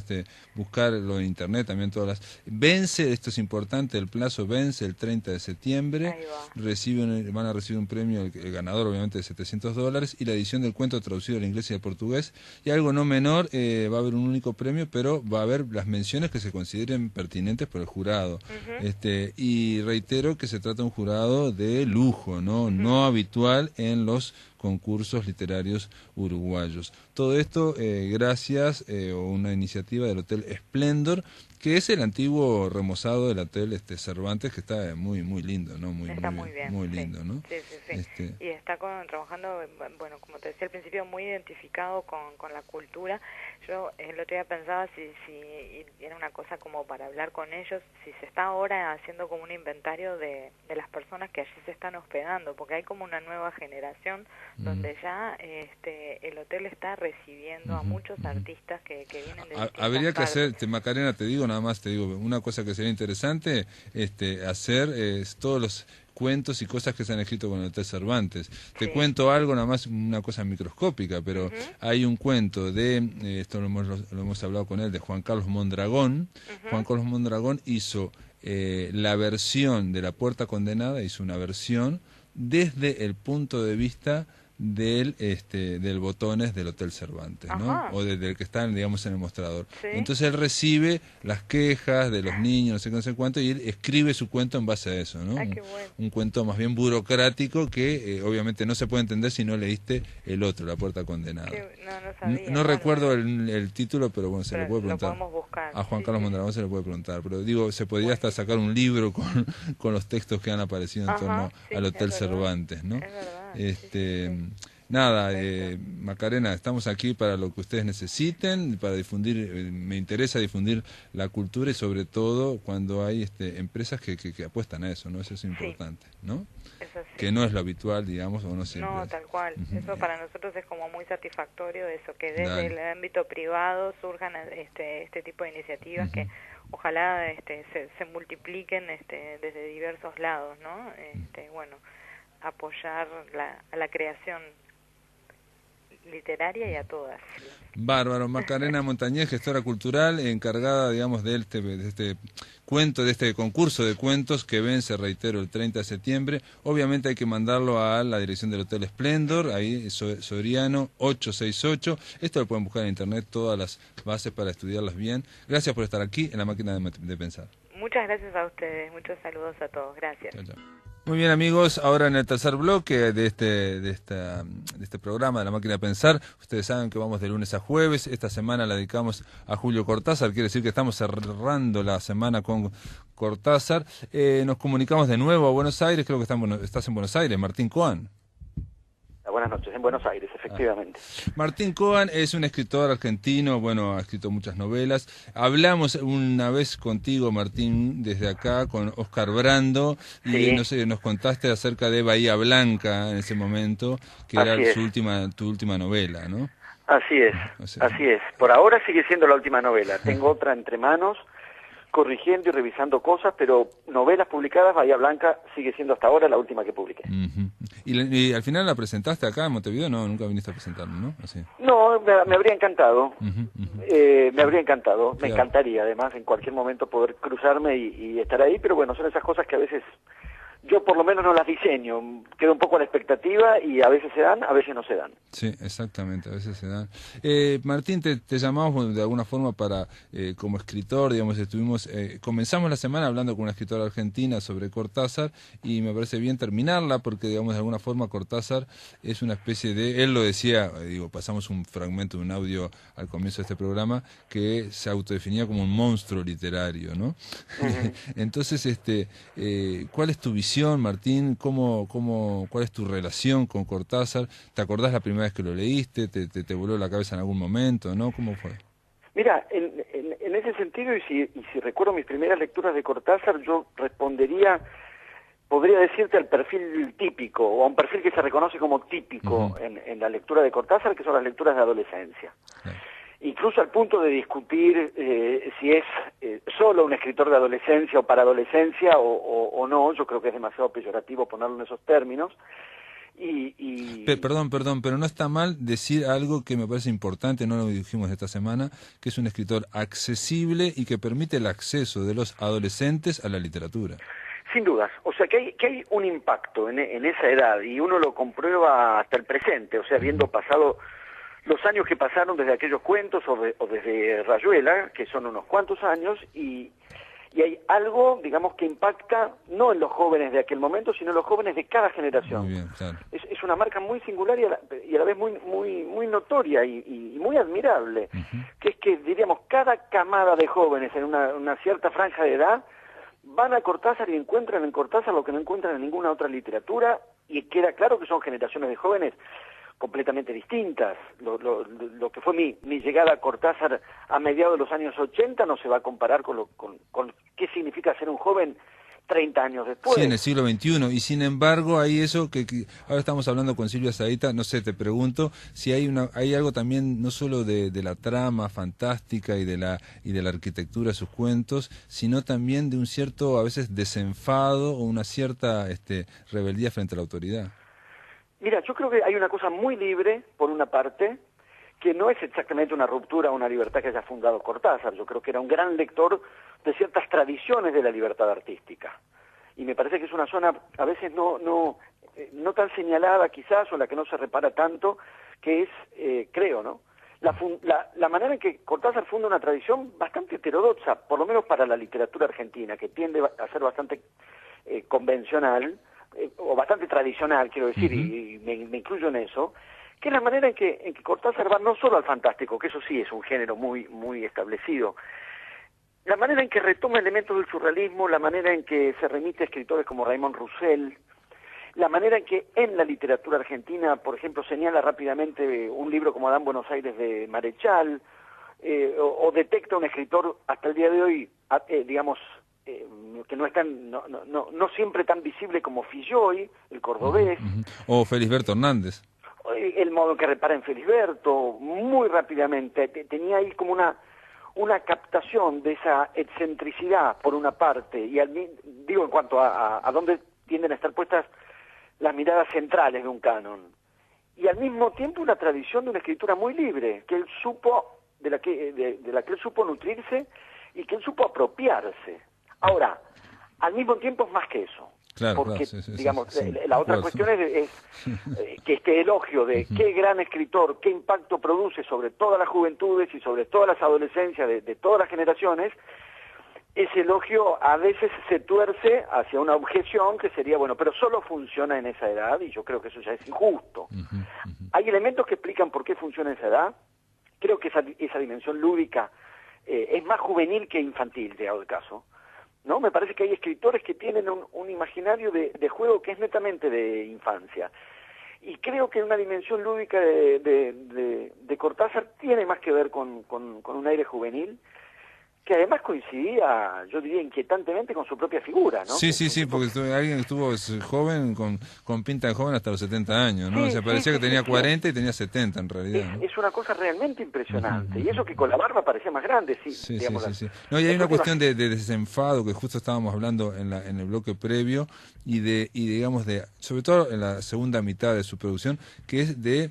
[SPEAKER 3] buscarlo en internet también todas las. Vence, esto es importante, el plazo vence el 30 de septiembre.
[SPEAKER 5] Ahí va.
[SPEAKER 3] Van a recibir un premio, el ganador obviamente de $700, y la edición del cuento traducido al inglés y al portugués. Y algo no menor, va a haber un único premio, pero va a haber las menciones que se consideren pertinentes por el jurado. Y reitero que se trata de un jurado de lujo, no habitual en los concursos literarios uruguayos. Todo esto gracias a una iniciativa del Hotel Splendor, que es el antiguo remozado del Hotel Cervantes, que está muy lindo, ¿no?
[SPEAKER 5] Está muy bien,
[SPEAKER 3] muy lindo, ¿no?
[SPEAKER 5] Sí. Y está trabajando, bueno, como te decía al principio, muy identificado con la cultura. Yo el otro día pensaba si era una cosa como para hablar con ellos, si se está ahora haciendo como un inventario de las personas que allí se están hospedando, porque hay como una nueva generación donde ya el hotel está recibiendo a muchos artistas que vienen de distintas
[SPEAKER 3] habría que
[SPEAKER 5] partes.
[SPEAKER 3] hacer, Macarena, nada más te digo, una cosa que sería interesante, hacer todos los cuentos y cosas que se han escrito con el Hotel Cervantes. Te cuento algo, nada más una cosa microscópica, pero hay un cuento de, esto lo hemos hablado con él, de Juan Carlos Mondragón. Juan Carlos Mondragón hizo la versión de La Puerta Condenada, hizo una versión desde el punto de vista del Botones del Hotel Cervantes, ¿no? O desde el que está, digamos, en el mostrador. Entonces él recibe las quejas de los niños, no sé cuánto, y él escribe su cuento en base a eso, ¿no? Un cuento más bien burocrático que obviamente no se puede entender si no leíste el otro, La Puerta Condenada.
[SPEAKER 5] No sabía,
[SPEAKER 3] no recuerdo el título, pero bueno, se le puede preguntar.
[SPEAKER 5] Lo podemos buscar.
[SPEAKER 3] A Juan Carlos Mondragón se le puede preguntar, pero digo, se podría hasta sacar un libro con los textos que han aparecido en torno al Hotel Cervantes, ¿no?
[SPEAKER 5] Es verdad.
[SPEAKER 3] Nada, Macarena, estamos aquí para lo que ustedes necesiten, para difundir, me interesa difundir la cultura y sobre todo cuando hay empresas que apuestan a eso, ¿no? Eso es importante, ¿no?
[SPEAKER 5] Eso sí.
[SPEAKER 3] Que no es lo habitual, digamos, o no siempre.
[SPEAKER 5] No, tal cual. Eso para nosotros es como muy satisfactorio, eso, que desde el ámbito privado surjan este tipo de iniciativas que ojalá se multipliquen desde diversos lados, ¿no? Bueno, apoyar a la creación literaria y a todas.
[SPEAKER 3] Bárbaro. Macarena Montañez, gestora cultural, encargada, digamos, de este cuento, de este concurso de cuentos que vence, reitero, el 30 de septiembre. Obviamente hay que mandarlo a la dirección del Hotel Splendor, ahí Soriano 868. Esto lo pueden buscar en internet, todas las bases para estudiarlas bien. Gracias por estar aquí en La Máquina de Pensar.
[SPEAKER 5] Muchas gracias a ustedes, muchos saludos a todos, gracias.
[SPEAKER 3] Chao, chao. Muy bien, amigos, ahora en el tercer bloque de este programa de La Máquina de Pensar, ustedes saben que vamos de lunes a jueves. Esta semana la dedicamos a Julio Cortázar, quiere decir que estamos cerrando la semana con Cortázar. Nos comunicamos de nuevo a Buenos Aires, creo que estás en Buenos Aires, Martín Coan.
[SPEAKER 1] Buenas
[SPEAKER 6] noches, en Buenos Aires, efectivamente.
[SPEAKER 3] Martín Cohen es un escritor argentino, bueno, ha escrito muchas novelas. Hablamos una vez contigo, Martín, desde acá, con Oscar Brando, y
[SPEAKER 6] Sí.
[SPEAKER 3] no sé, nos contaste acerca de Bahía Blanca en ese momento, que
[SPEAKER 6] Así
[SPEAKER 3] era
[SPEAKER 6] es.
[SPEAKER 3] tu última novela, ¿no?
[SPEAKER 6] Así es,
[SPEAKER 3] O sea,
[SPEAKER 6] así es. Por ahora sigue siendo la última novela. Tengo otra entre manos, corrigiendo y revisando cosas, pero novelas publicadas, Bahía Blanca sigue siendo hasta ahora la última que publiqué.
[SPEAKER 3] Ujú. Y al final la presentaste acá en Montevideo, no, nunca viniste a presentarla, ¿no? Así.
[SPEAKER 6] No, me habría encantado.
[SPEAKER 3] Ujú, ujú.
[SPEAKER 6] Me habría encantado. Me
[SPEAKER 3] Claro.
[SPEAKER 6] encantaría, además, en cualquier momento poder cruzarme y estar ahí, pero bueno, son esas cosas que a veces yo por lo menos no las diseño. Quedo un poco a la expectativa y a veces se dan, a veces no se dan.
[SPEAKER 3] Sí, exactamente, a veces se dan. Martín, te llamamos de alguna forma para, como escritor, digamos, comenzamos la semana hablando con una escritora argentina sobre Cortázar y me parece bien terminarla porque, digamos, de alguna forma Cortázar es una especie de, él lo decía, pasamos un fragmento de un audio al comienzo de este programa, que se autodefinía como un monstruo literario, ¿no? Entonces, ¿cuál es tu visión, Martín? ¿Cuál es tu relación con Cortázar? ¿Te acordás la primera vez que lo leíste? ¿Te voló la cabeza en algún momento? ¿No? ¿Cómo fue?
[SPEAKER 6] Mira, en ese sentido, y si recuerdo mis primeras lecturas de Cortázar, yo respondería, podría decirte al perfil típico, o a un perfil que se reconoce como típico en la lectura de Cortázar, que son las lecturas de adolescencia.
[SPEAKER 3] Claro.
[SPEAKER 6] Incluso al punto de discutir si es solo un escritor de adolescencia o para adolescencia o no. Yo creo que es demasiado peyorativo ponerlo en esos términos.
[SPEAKER 3] Perdón, pero no está mal decir algo que me parece importante, no lo dijimos esta semana, que es un escritor accesible y que permite el acceso de los adolescentes a la literatura.
[SPEAKER 6] Sin dudas, o sea que hay un impacto en esa edad y uno lo comprueba hasta el presente, o sea, habiendo pasado los años que pasaron desde aquellos cuentos o desde Rayuela, que son unos cuantos años, y hay algo, digamos, que impacta no en los jóvenes de aquel momento, sino en los jóvenes de cada generación.
[SPEAKER 3] Muy bien, claro.
[SPEAKER 6] Es una marca muy singular y a la vez muy notoria y muy admirable, que es que, diríamos, cada camada de jóvenes en una cierta franja de edad van a Cortázar y encuentran en Cortázar lo que no encuentran en ninguna otra literatura, y queda claro que son generaciones de jóvenes completamente distintas. Lo que fue mi llegada a Cortázar a mediados de los años 80 no se va a comparar con qué significa ser un joven 30 años después.
[SPEAKER 3] Sí, en el siglo XXI, y sin embargo hay eso que ahora estamos hablando con Silvia Zahita, no sé, te pregunto si hay algo también no solo de la trama fantástica y de la arquitectura de sus cuentos, sino también de un cierto, a veces, desenfado o una cierta rebeldía frente a la autoridad.
[SPEAKER 6] Mira, yo creo que hay una cosa muy libre, por una parte, que no es exactamente una ruptura o una libertad que haya fundado Cortázar. Yo creo que era un gran lector de ciertas tradiciones de la libertad artística. Y me parece que es una zona a veces no tan señalada quizás, o en la que no se repara tanto, que es, creo, ¿no? La manera en que Cortázar funda una tradición bastante heterodoxa, por lo menos para la literatura argentina, que tiende a ser bastante convencional, o bastante tradicional, quiero decir, y me incluyo en eso, que es la manera en que Cortázar va no solo al fantástico, que eso sí es un género muy establecido, la manera en que retoma elementos del surrealismo, la manera en que se remite a escritores como Raymond Roussel, la manera en que en la literatura argentina, por ejemplo, señala rápidamente un libro como Adán Buenos Aires de Marechal, o detecta un escritor hasta el día de hoy, digamos, que no es no siempre tan visible como Filloy, el cordobés.
[SPEAKER 3] O Felisberto Hernández.
[SPEAKER 6] El modo en que repara en Felisberto, muy rápidamente. Tenía ahí como una captación de esa excentricidad, por una parte, y digo en cuanto a dónde tienden a estar puestas las miradas centrales de un canon. Y al mismo tiempo una tradición de una escritura muy libre, que él supo, de la que él supo nutrirse y que él supo apropiarse. Ahora, al mismo tiempo es más que eso.
[SPEAKER 3] Claro,
[SPEAKER 6] porque,
[SPEAKER 3] claro,
[SPEAKER 6] digamos,
[SPEAKER 3] sí.
[SPEAKER 6] la otra cuestión es que este elogio de qué gran escritor, qué impacto produce sobre todas las juventudes y sobre todas las adolescencias de todas las generaciones, ese elogio a veces se tuerce hacia una objeción que sería, bueno, pero solo funciona en esa edad, y yo creo que eso ya es injusto. Hay elementos que explican por qué funciona en esa edad. Creo que esa dimensión lúdica es más juvenil que infantil, llegado el caso, ¿no? Me parece que hay escritores que tienen un imaginario de juego que es netamente de infancia. Y creo que una dimensión lúdica de Cortázar tiene más que ver con un aire juvenil, que además coincidía, yo diría, inquietantemente con su propia figura, ¿no?
[SPEAKER 3] Sí, porque alguien estuvo joven, con pinta de joven hasta los 70 años, ¿no?
[SPEAKER 6] Sí,
[SPEAKER 3] O sea, parecía que tenía 40
[SPEAKER 6] sí.
[SPEAKER 3] y tenía 70 en realidad, ¿no?
[SPEAKER 6] Es una cosa realmente impresionante. Y eso que con la barba parecía más grande, sí.
[SPEAKER 3] Sí.
[SPEAKER 6] Digamos,
[SPEAKER 3] No, y hay una
[SPEAKER 6] últimas...
[SPEAKER 3] cuestión de desenfado que justo estábamos hablando en el bloque previo y digamos sobre todo en la segunda mitad de su producción, que es de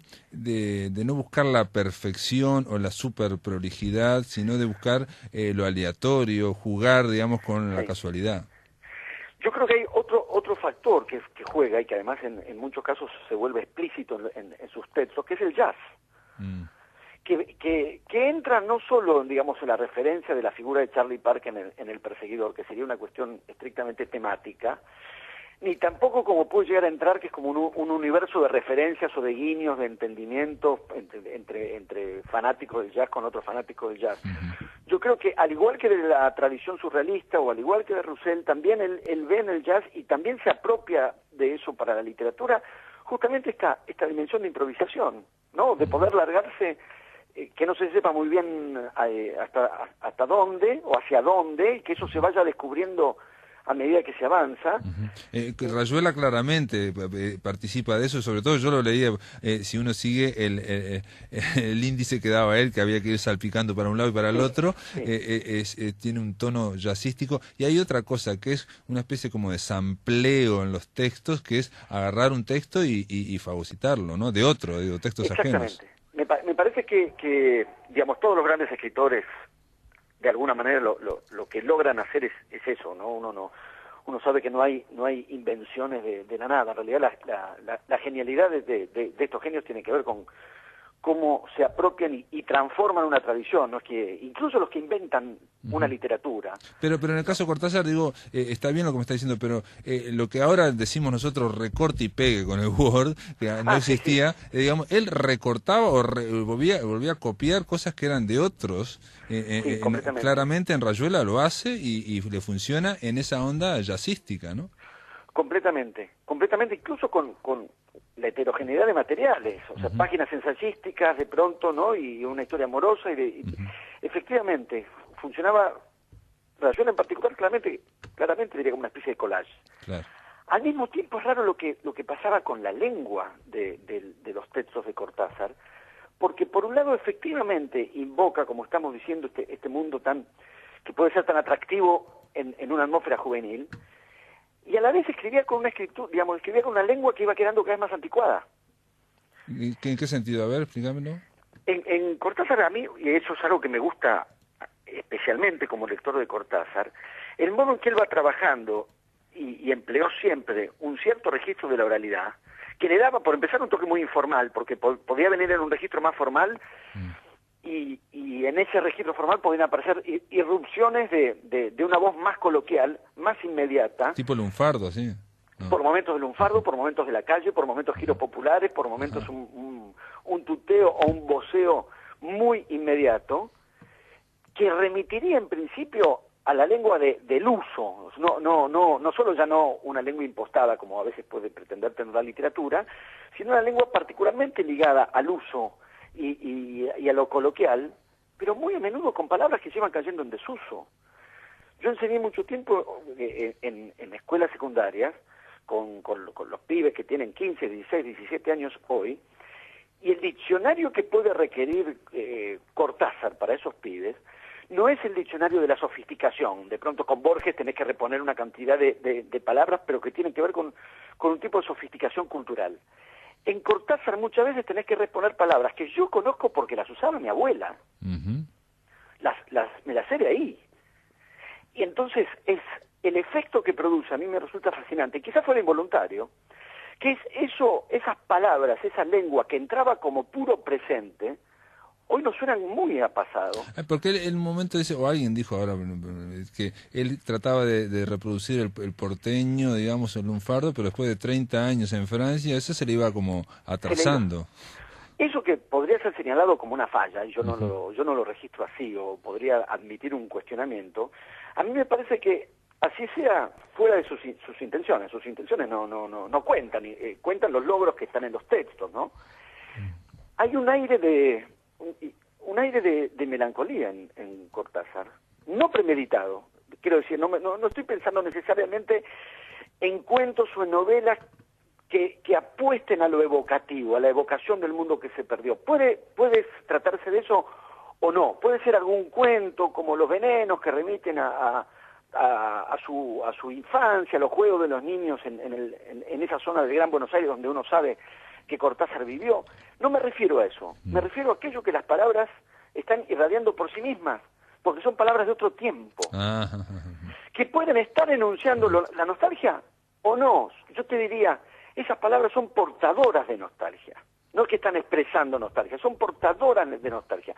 [SPEAKER 3] no buscar la perfección o la super prolijidad, sino de buscar lo aleatorio, jugar, digamos, con la casualidad.
[SPEAKER 6] Yo creo que hay otro factor que juega y que además en muchos casos se vuelve explícito en sus textos, que es el jazz. Que entra no solo, digamos, en la referencia de la figura de Charlie Parker en El Perseguidor, que sería una cuestión estrictamente temática, ni tampoco como puede llegar a entrar, que es como un universo de referencias o de guiños, de entendimientos entre fanáticos del jazz con otros fanáticos del jazz. Yo creo que, al igual que de la tradición surrealista o al igual que de Roussel, también él ve en el jazz y también se apropia de eso para la literatura, justamente esta dimensión de improvisación, ¿no? De poder largarse, que no se sepa muy bien hasta dónde o hacia dónde, y que eso se vaya descubriendo a medida que se avanza.
[SPEAKER 3] Rayuela claramente participa de eso, sobre todo yo lo leía, si uno sigue el índice que daba él, que había que ir salpicando para un lado y para el otro, tiene un tono jazzístico, y hay otra cosa que es una especie como de sampleo en los textos, que es agarrar un texto y fagocitarlo, ¿no? De textos ajenos.
[SPEAKER 6] Me parece que, digamos, todos los grandes escritores, de alguna manera lo que logran hacer es eso, ¿no? Uno sabe que no hay invenciones de la nada. En realidad la genialidad de estos genios tiene que ver con cómo se apropian y transforman una tradición, ¿no? Es que incluso los que inventan una literatura.
[SPEAKER 3] Pero en el caso de Cortázar, digo, está bien lo que me está diciendo, pero lo que ahora decimos nosotros recorte y pegue con el Word, que no existía, digamos, él recortaba o volvía a copiar cosas que eran de otros. Claramente en Rayuela lo hace y le funciona en esa onda jazzística, ¿no?
[SPEAKER 6] Completamente, incluso con la heterogeneidad de materiales, o sea, páginas ensayísticas de pronto, ¿no? Y una historia amorosa, efectivamente, funcionaba, Rayuela en particular, claramente diría como una especie de collage.
[SPEAKER 3] Claro.
[SPEAKER 6] Al mismo tiempo es raro lo que pasaba con la lengua de los textos de Cortázar, porque por un lado efectivamente invoca, como estamos diciendo, este mundo que puede ser tan atractivo en una atmósfera juvenil, y a la vez escribía con una lengua que iba quedando cada vez más anticuada.
[SPEAKER 3] ¿En qué sentido? A ver, explícamelo.
[SPEAKER 6] En Cortázar, a mí, y eso es algo que me gusta especialmente como lector de Cortázar, el modo en que él va trabajando y empleó siempre un cierto registro de la oralidad, que le daba, por empezar, un toque muy informal, porque podía venir en un registro más formal, y en ese registro formal podían aparecer irrupciones de una voz más coloquial, más inmediata.
[SPEAKER 3] Tipo lunfardo, sí.
[SPEAKER 6] No. Por momentos de lunfardo, por momentos de la calle, por momentos giros populares, por momentos un tuteo o un voceo muy inmediato, que remitiría en principio a la lengua del uso, no solo ya no una lengua impostada, como a veces puede pretender tener la literatura, sino una lengua particularmente ligada al uso y a lo coloquial, pero muy a menudo con palabras que se iban cayendo en desuso. Yo enseñé mucho tiempo en escuelas secundarias con los pibes que tienen 15, 16, 17 años hoy, y el diccionario que puede requerir Cortázar para esos pibes no es el diccionario de la sofisticación. De pronto con Borges tenés que reponer una cantidad de palabras, pero que tienen que ver con un tipo de sofisticación cultural. En Cortázar muchas veces tenés que reponer palabras que yo conozco porque las usaba mi abuela. Me las sé de ahí. Y entonces es el efecto que produce, a mí me resulta fascinante, quizás fuera involuntario, que es esas palabras, esa lengua que entraba como puro presente, hoy nos suenan muy a pasado.
[SPEAKER 3] Porque el momento dice, o alguien dijo ahora, que él trataba de reproducir el porteño, digamos, el lunfardo, pero después de 30 años en Francia, eso se le iba como atrasando.
[SPEAKER 6] Eso que podría ser señalado como una falla, y yo no lo registro así, o podría admitir un cuestionamiento, a mí me parece que así sea fuera de sus intenciones. Sus intenciones no cuentan, cuentan los logros que están en los textos, ¿no? Hay un aire de melancolía en Cortázar, no premeditado. Quiero decir, no estoy pensando necesariamente en cuentos o en novelas que apuesten a lo evocativo, a la evocación del mundo que se perdió. Puede tratarse de eso o no. Puede ser algún cuento como Los venenos que remiten a su infancia, a los juegos de los niños en esa zona del Gran Buenos Aires donde uno sabe que Cortázar vivió. No me refiero a eso. Me refiero a aquello que las palabras están irradiando por sí mismas, porque son palabras de otro tiempo, que pueden estar enunciando la nostalgia o no. Yo te diría, esas palabras son portadoras de nostalgia, no es que están expresando nostalgia, son portadoras de nostalgia.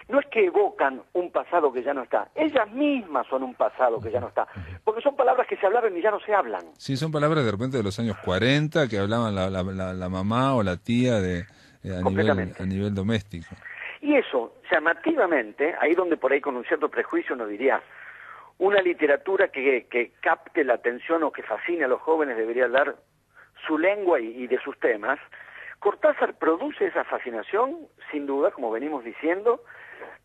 [SPEAKER 6] No es que evocan un pasado que ya no está, ellas mismas son un pasado que ya no está, porque son palabras que se hablaron y ya no se hablan.
[SPEAKER 3] Sí, son palabras de repente de los años 40 que hablaban la mamá o la tía a nivel doméstico.
[SPEAKER 6] Y eso, llamativamente, ahí donde por ahí con un cierto prejuicio uno diría, una literatura que capte la atención o que fascine a los jóvenes debería hablar su lengua y de sus temas. Cortázar produce esa fascinación, sin duda, como venimos diciendo,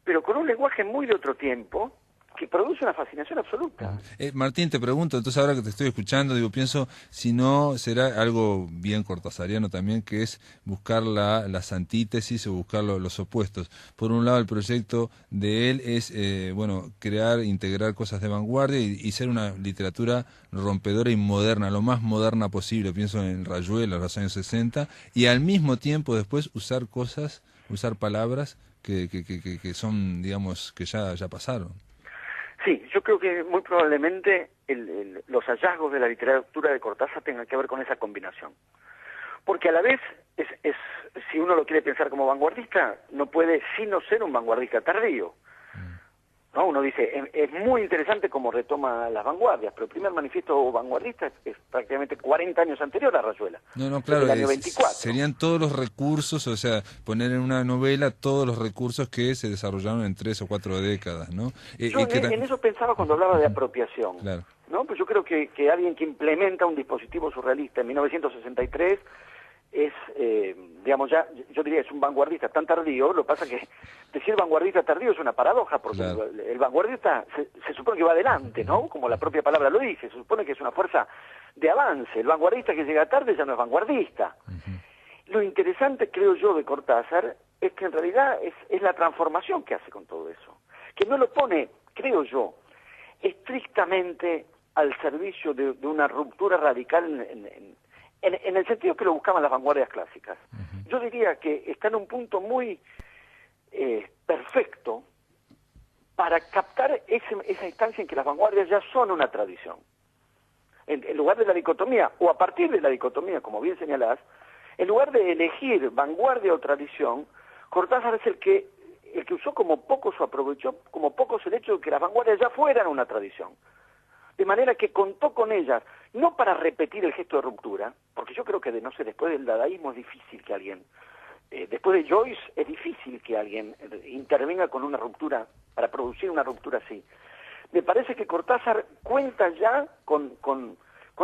[SPEAKER 6] pero con un lenguaje muy de otro tiempo, que produce una fascinación absoluta.
[SPEAKER 3] Martín, te pregunto, entonces ahora que te estoy escuchando, pienso, si no será algo bien cortasariano también, que es buscar las antítesis o buscar los opuestos. Por un lado, el proyecto de él es, integrar cosas de vanguardia y ser una literatura rompedora y moderna, lo más moderna posible. Pienso en Rayuela, los años 60, y al mismo tiempo después usar palabras que son, digamos, que ya pasaron.
[SPEAKER 6] Sí, yo creo que muy probablemente los hallazgos de la literatura de Cortázar tengan que ver con esa combinación. Porque a la vez, si uno lo quiere pensar como vanguardista, no puede sino ser un vanguardista tardío. ¿No? Uno dice, es muy interesante cómo retoma las vanguardias, pero el primer manifiesto vanguardista es prácticamente 40 años anterior a Rayuela.
[SPEAKER 3] No, claro,
[SPEAKER 6] el año 24.
[SPEAKER 3] Serían todos los recursos, o sea, poner en una novela todos los recursos que se desarrollaron en 3 o 4 décadas, ¿no?
[SPEAKER 6] Yo en eso pensaba cuando hablaba de apropiación. Claro. ¿No? Pues yo creo que alguien que implementa un dispositivo surrealista en 1963 es, yo diría, es un vanguardista tan tardío. Lo que pasa que decir vanguardista tardío es una paradoja, porque claro, el vanguardista se supone que va adelante, ¿no? Como la propia palabra lo dice, se supone que es una fuerza de avance. El vanguardista que llega tarde ya no es vanguardista. Lo interesante, creo yo, de Cortázar es que en realidad es la transformación que hace con todo eso, que no lo pone, creo yo, estrictamente al servicio de una ruptura radical en el sentido que lo buscaban las vanguardias clásicas. Yo diría que está en un punto muy perfecto para captar esa instancia en que las vanguardias ya son una tradición. En lugar de la dicotomía, o a partir de la dicotomía, como bien señalás, en lugar de elegir vanguardia o tradición, Cortázar es el que usó como pocos o aprovechó como pocos el hecho de que las vanguardias ya fueran una tradición. De manera que contó con ellas, no para repetir el gesto de ruptura, porque yo creo que después del dadaísmo es difícil que alguien, después de Joyce es difícil que alguien intervenga con una ruptura, para producir una ruptura así. Me parece que Cortázar cuenta ya con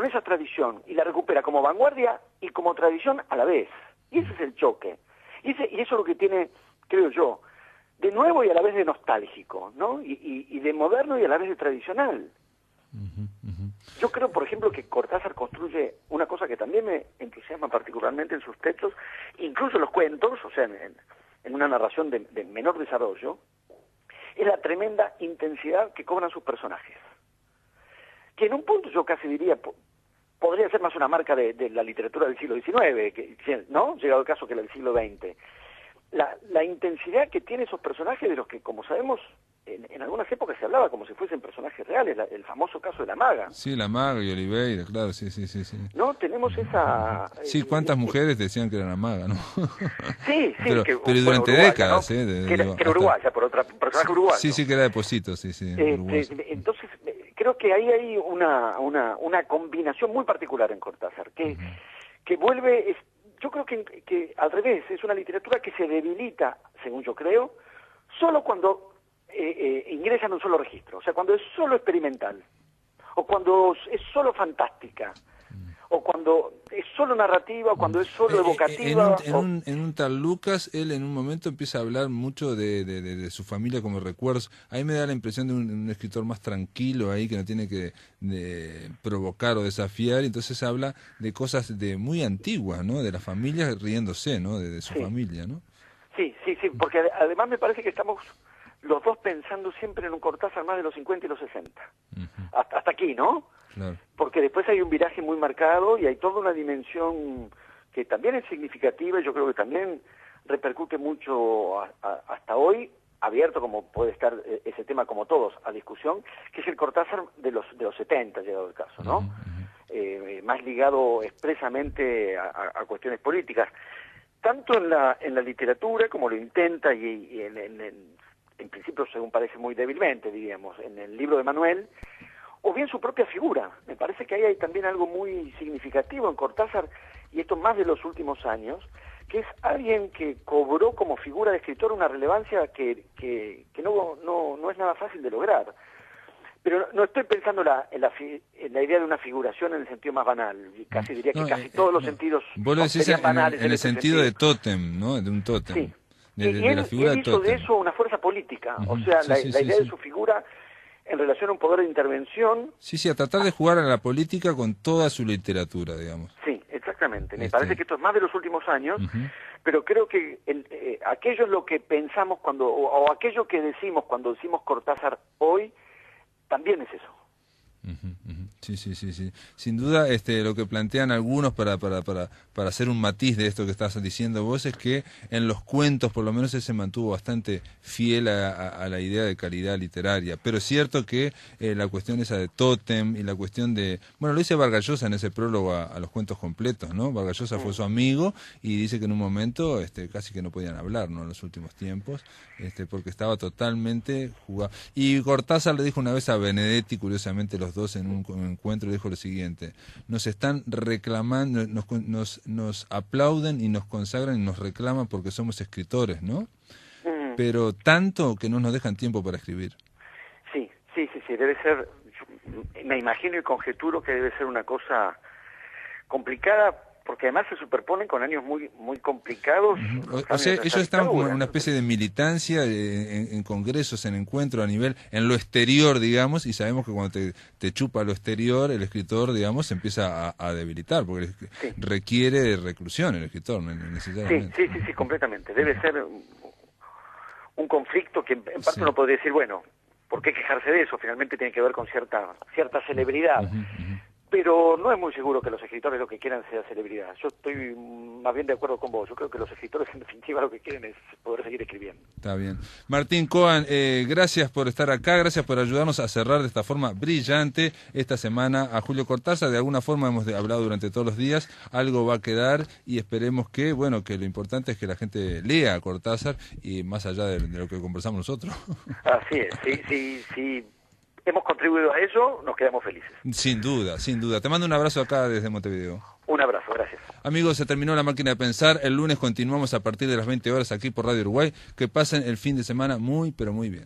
[SPEAKER 6] esa tradición y la recupera como vanguardia y como tradición a la vez. Y ese es el choque. Y eso es lo que tiene, creo yo, de nuevo y a la vez de nostálgico, ¿no? Y de moderno y a la vez de tradicional. Yo creo, por ejemplo, que Cortázar construye una cosa que también me entusiasma particularmente en sus textos, incluso en los cuentos, o sea, en una narración de menor desarrollo, es la tremenda intensidad que cobran sus personajes. Que en un punto yo casi diría, podría ser más una marca de la literatura del siglo XIX, ¿no? Llegado el caso que la del siglo XX. La intensidad que tiene esos personajes de los que, como sabemos, en algunas épocas se hablaba como si fuesen personajes reales, el famoso caso de la maga.
[SPEAKER 3] Sí, la maga y Oliveira, claro, sí.
[SPEAKER 6] No, tenemos esa...
[SPEAKER 3] Sí, cuántas mujeres decían que era la maga, ¿no?
[SPEAKER 6] Sí,
[SPEAKER 3] pero durante décadas,
[SPEAKER 6] ¿no? Que era uruguaya, por otra personaje uruguayo.
[SPEAKER 3] Sí, que era de Posito, sí.
[SPEAKER 6] Entonces, creo que ahí hay una combinación muy particular en Cortázar, que vuelve... Yo creo que al revés, es una literatura que se debilita, según yo creo, solo cuando ingresa en un solo registro, o sea, cuando es solo experimental, o cuando es solo fantástica, o cuando es solo narrativa, o cuando es solo evocativa.
[SPEAKER 3] En un tal Lucas, él en un momento empieza a hablar mucho de su familia como recuerdos. Ahí me da la impresión de un escritor más tranquilo ahí, que no tiene que provocar o desafiar, y entonces habla de cosas muy antiguas, ¿no? De la familia riéndose, ¿no? De su familia, ¿no?
[SPEAKER 6] Sí, porque además me parece que estamos los dos pensando siempre en un Cortázar más de los 50 y los 60. Hasta aquí, ¿no? Claro. Porque después hay un viraje muy marcado y hay toda una dimensión que también es significativa y yo creo que también repercute mucho hasta hoy, abierto como puede estar ese tema como todos a discusión, que es el Cortázar de los 70, llegado el caso, ¿no? Más ligado expresamente a cuestiones políticas, tanto en la literatura como lo intenta y en principio, según parece muy débilmente, diríamos, en el libro de Manuel, o bien su propia figura. Me parece que ahí hay también algo muy significativo en Cortázar, y esto más de los últimos años, que es alguien que cobró como figura de escritor una relevancia que no es nada fácil de lograr. Pero no estoy pensando en la idea de una figuración en el sentido más banal, y casi diría que casi todos los sentidos
[SPEAKER 3] vos lo decís
[SPEAKER 6] banales
[SPEAKER 3] en el sentido de tótem, ¿no? De un tótem.
[SPEAKER 6] Sí.
[SPEAKER 3] De la figura
[SPEAKER 6] él hizo de eso una fuerza política, o sea, la idea de su figura en relación a un poder de intervención.
[SPEAKER 3] Sí, a tratar de jugar a la política con toda su literatura, digamos.
[SPEAKER 6] Sí, exactamente. Me parece que esto es más de los últimos años, pero creo que aquello es lo que pensamos o aquello que decimos cuando decimos Cortázar hoy, también es eso.
[SPEAKER 3] Sí. Sin duda, lo que plantean algunos para hacer un matiz de esto que estás diciendo vos es que en los cuentos, por lo menos, él se mantuvo bastante fiel a la idea de calidad literaria. Pero es cierto que la cuestión esa de tótem y la cuestión de... Bueno, lo dice Vargas Llosa en ese prólogo a los cuentos completos, ¿no? Vargas Llosa fue su amigo y dice que en un momento casi que no podían hablar, ¿no? En los últimos tiempos, porque estaba totalmente jugado. Y Cortázar le dijo una vez a Benedetti, curiosamente los dos en un encuentro, dijo lo siguiente: nos están reclamando, nos aplauden y nos consagran y nos reclaman porque somos escritores, ¿no? Pero tanto que no nos dejan tiempo para escribir.
[SPEAKER 6] Sí, debe ser, me imagino y conjeturo que debe ser una cosa complicada, porque además se superponen con años muy complicados.
[SPEAKER 3] O sea, ellos estaban como en una especie de militancia en congresos, en encuentros a nivel, en lo exterior, digamos, y sabemos que cuando te chupa lo exterior, el escritor, digamos, se empieza a debilitar, porque requiere reclusión el escritor, necesariamente.
[SPEAKER 6] Sí, completamente. Debe ser un conflicto que en parte uno podría decir, bueno, ¿por qué quejarse de eso? Finalmente tiene que ver con cierta celebridad. Pero no es muy seguro que los escritores lo que quieran sea celebridad. Yo estoy más bien de acuerdo con vos. Yo creo que los escritores en definitiva lo que quieren es poder seguir escribiendo.
[SPEAKER 3] Está bien. Martín Coan, gracias por estar acá, gracias por ayudarnos a cerrar de esta forma brillante esta semana a Julio Cortázar. De alguna forma hemos hablado durante todos los días, algo va a quedar y esperemos que lo importante es que la gente lea a Cortázar y más allá de lo que conversamos nosotros.
[SPEAKER 6] Así es, sí. Hemos contribuido a eso, nos quedamos felices.
[SPEAKER 3] Sin duda. Te mando un abrazo acá desde Montevideo.
[SPEAKER 6] Un abrazo, gracias.
[SPEAKER 3] Amigos, se terminó La Máquina de Pensar. El lunes continuamos a partir de las 20 horas aquí por Radio Uruguay. Que pasen el fin de semana muy, pero muy bien.